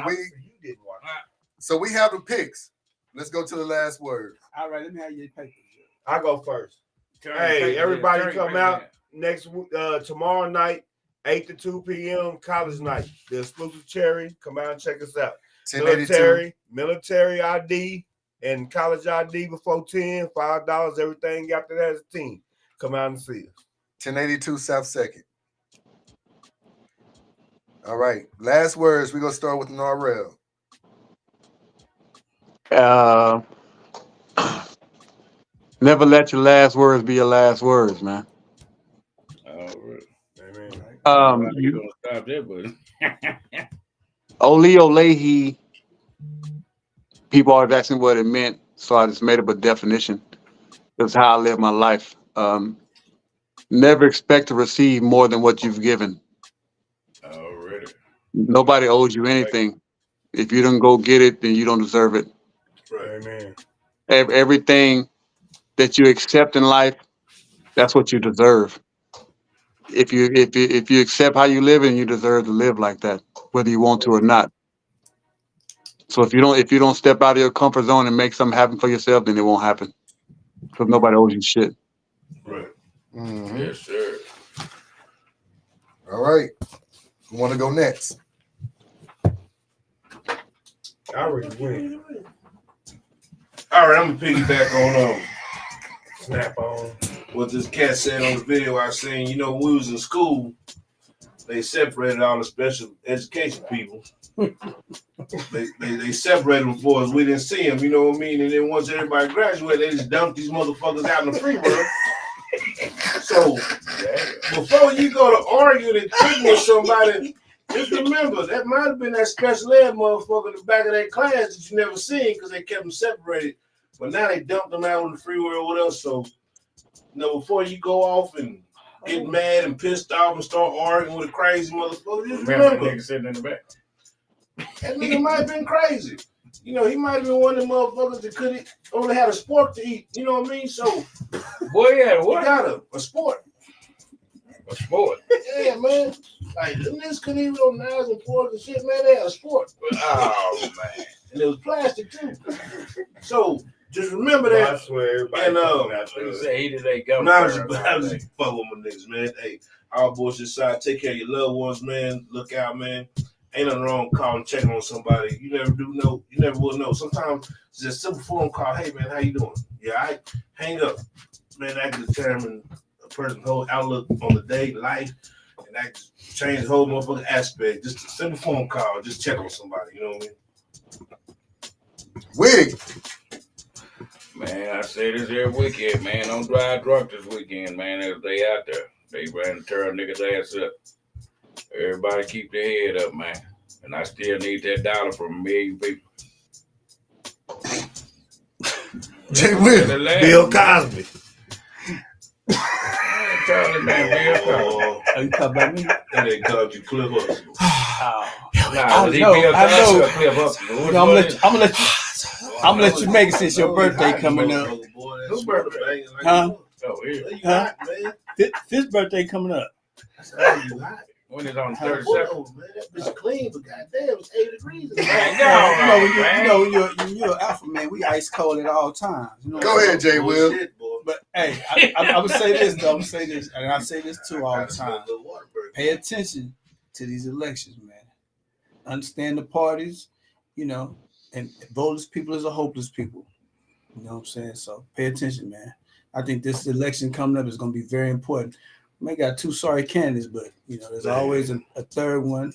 we have the picks. Let's go to the last word.
All right, let me have your papers.
I go first. Hey, everybody come out next tomorrow night, 8 to 2 p.m. college night. The exclusive cherry. Come out and check us out. Military ID and college ID before 10, $5. Everything after that is 10. Come out and see us.
1082 South 2nd. All right. Last words. We're gonna start with Norrell.
Never let your last words be your last words, man.
You gonna stop there, but
Oleahi people always asked me what it meant, so I just made up a definition. That's how I live my life. Never expect to receive more than what you've given.
Already.
Nobody owes you anything. If you don't go get it, then you don't deserve it.
Right, man.
Everything that you accept in life, that's what you deserve. If you accept how you live, and you deserve to live like that, whether you want to or not. So if you don't step out of your comfort zone and make something happen for yourself, then it won't happen. Because nobody owes you shit.
Right.
Mhm.
Yes, sir.
All right. You want to go next?
I already went.
All right, I'm gonna piggyback on
Snap on.
what this cat said on the video I seen. You know, when we was in school, they separated all the special education people. they separated them for us. We didn't see them, you know what I mean? And then once everybody graduated, they just dumped these motherfuckers out in the free world. So before you go to arguing and kicking with somebody, just remember that might have been that special ed motherfucker in the back of that class that you never seen because they kept them separated. But now they dumped them out in the free world with us. So, before you go off and get mad and pissed off and start arguing with a crazy motherfucker, just remember.
Nigga sitting in the back.
That nigga might have been crazy. He might have been one of them motherfuckers that couldn't only had a sport to eat. You know what I mean? So,
Boy, yeah,
you
what?
got a sport.
A sport.
Yeah, man. Like, them niggas couldn't even on knives and forks and shit, man. They had a sport.
Oh, man.
And it was plastic, too. So, just remember that.
I swear,
And,
They go.
I was just fuck with my niggas, man. Hey, all bullshit aside, take care of your loved ones, man. Look out, man. Ain't nothing wrong calling, checking on somebody. You never do know. You never will know. Sometimes it's just a simple phone call. Hey, man, how you doing? Yeah, I hang up. Man, that can determine a person's whole outlook on the day, life, and that can change the whole motherfucking aspect. Just a simple phone call. Just check on somebody. You know what I mean?
Wig.
Man, I say this every weekend, man. Don't drive drunk this weekend, man. If they out there, they ran to tear a nigga's ass up. Everybody keep their head up, man. And I still need that dollar from a million people.
Jay Will.
Bill Cosby.
Charlie, man, Bill Cosby.
Are you talking about me?
And they called you Cliff Huxtable.
Nah, was he Bill Cosby or Cliff Huxtable?
You know, I'm gonna let you make it since your birthday coming up.
Whose birthday?
Huh?
Oh, here. You
Huh?
hot, man.
This birthday coming up.
That's how you hot.
When it's on the
Whoa,
32nd.
man, that bitch clean, but goddamn, it's 80 degrees.
When you're an alpha man, we ice cold at all times. You know
Go ahead, Jay Will.
But hey, I would say this though. I'm gonna say this, and I say this too all the time. Pay attention to these elections, man. Understand the parties, and voteless people is a hopeless people. You know what I'm saying? So pay attention, man. I think this election coming up is going to be very important. We may got two sorry candidates, but there's always a third one.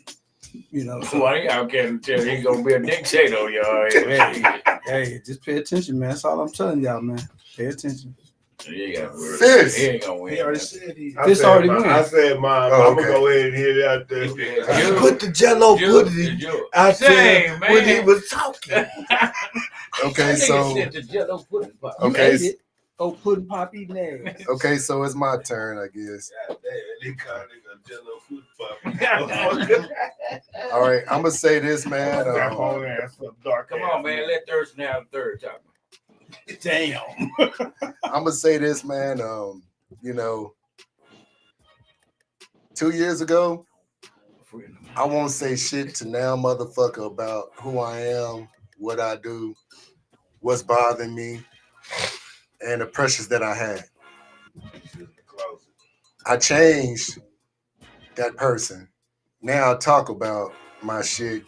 So,
Well, y'all can't tell he's gonna be a dictator on y'all.
hey, just pay attention, man. That's all I'm telling y'all, man. Pay attention.
Fizz.
He ain't gonna win.
He already said he.
This already won.
I said mine.
Oh,
I'm
okay.
gonna go ahead and hit it out there.
You-
Put the jello pudding out there
Same,
when he
man.
was talking.
Okay, so
Oh, pudding pop eating ass.
okay, so it's my turn, I guess.
God damn, they call nigga Jello food pop.
All right, I'm gonna say this, man.
Come on, man. Let Thurston have the third time.
Damn.
I'm gonna say this, man. 2 years ago, I won't say shit to now, motherfucker, about who I am, what I do, what's bothering me, and the pressures that I had. I changed that person. Now I talk about my shit,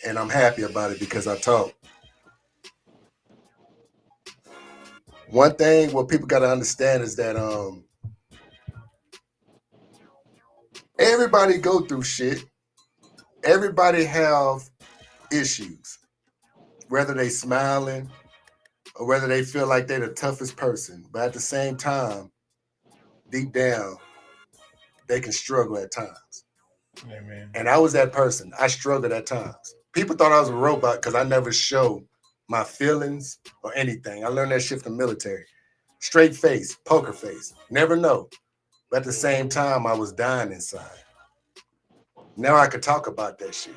and I'm happy about it because I talk. One thing what people got to understand is that everybody go through shit. Everybody have issues, whether they smiling or whether they feel like they're the toughest person. But at the same time, deep down, they can struggle at times.
Amen.
And I was that person. I struggled at times. People thought I was a robot because I never show my feelings, or anything. I learned that shit from the military. Straight face, poker face. Never know. But at the same time, I was dying inside. Now I could talk about that shit.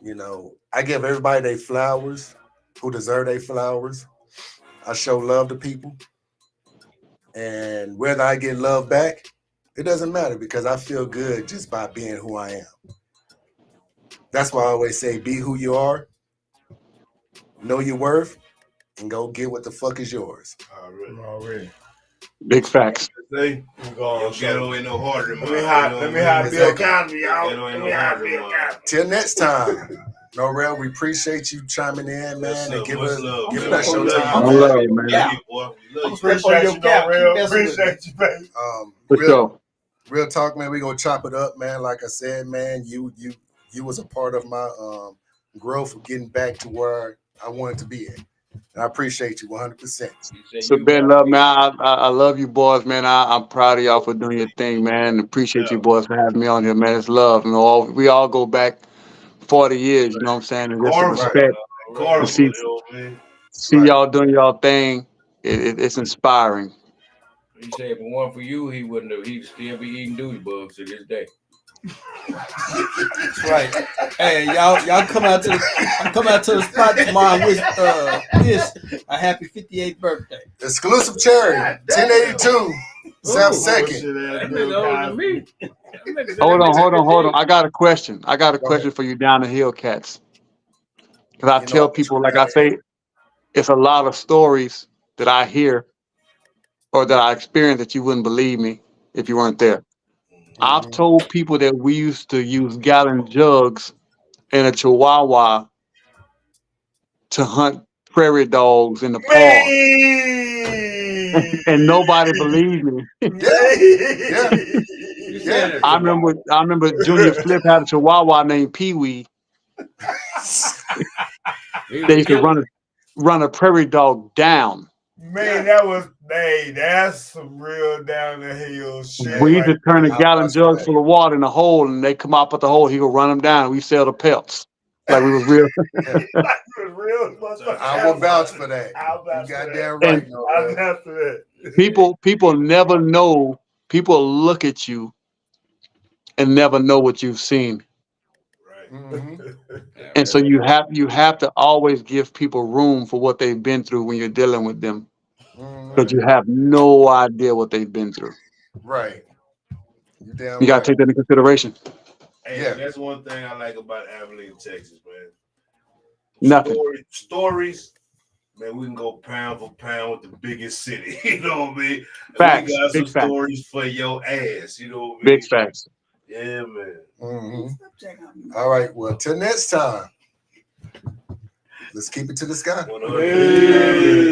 You know, I give everybody their flowers who deserve their flowers. I show love to people. And whether I get love back, it doesn't matter because I feel good just by being who I am. That's why I always say, be who you are, know your worth, and go get what the fuck is yours.
Already.
Big facts.
Say, your ghetto ain't no harder than mine.
Let me have Bill Cosby, y'all.
Ghetto ain't no harder than mine.
Till next time. Norrell, we appreciate you chiming in, man, and giving us your time.
One love, man.
Appreciate you, Norrell. Appreciate you, baby.
For sure.
Real talk, man. We gonna chop it up, man. Like I said, man, you was a part of my growth of getting back to where I wanted to be at. And I appreciate you 100%.
So Ben Love, man, I love you boys, man. I'm proud of y'all for doing your thing, man. Appreciate you boys for having me on here, man. It's love. You know, we all go back 40 years, you know what I'm saying? And just the respect. See y'all doing y'all thing. It's inspiring.
He said if it weren't for you, he wouldn't have. He'd still be eating duty bugs to this day.
That's right. Hey, y'all come out to the spot tomorrow and wish Piss a happy 58th birthday.
Exclusive cherry, 1082, South Second.
Hold on. I got a question. For you down the hill cats. Because I tell people, like I say, it's a lot of stories that I hear or that I experience that you wouldn't believe me if you weren't there. I've told people that we used to use gallon jugs and a chihuahua to hunt prairie dogs in the park. And nobody believed me.
Yeah.
I remember Junior Flip had a chihuahua named Pee Wee. They used to run a prairie dog down.
Man, that's some real down the hill shit.
We used to turn a gallon jug full of water in a hole, and they come out with the hole. He would run them down, and we sell the pelts like we was real.
I will vouch for that. You goddamn right.
I'll vouch for that.
People never know. People look at you and never know what you've seen. And so you have to always give people room for what they've been through when you're dealing with them, because you have no idea what they've been through.
Right.
You gotta take that into consideration.
Hey, that's one thing I like about Abilene, Texas, man.
Nothing.
Stories, man. We can go pound for pound with the biggest city. You know what I mean?
Facts.
We got
Big
some stories for your ass. You know what I mean?
Big facts.
Yeah, man.
All right. Well, till next time. Let's keep it to the sky.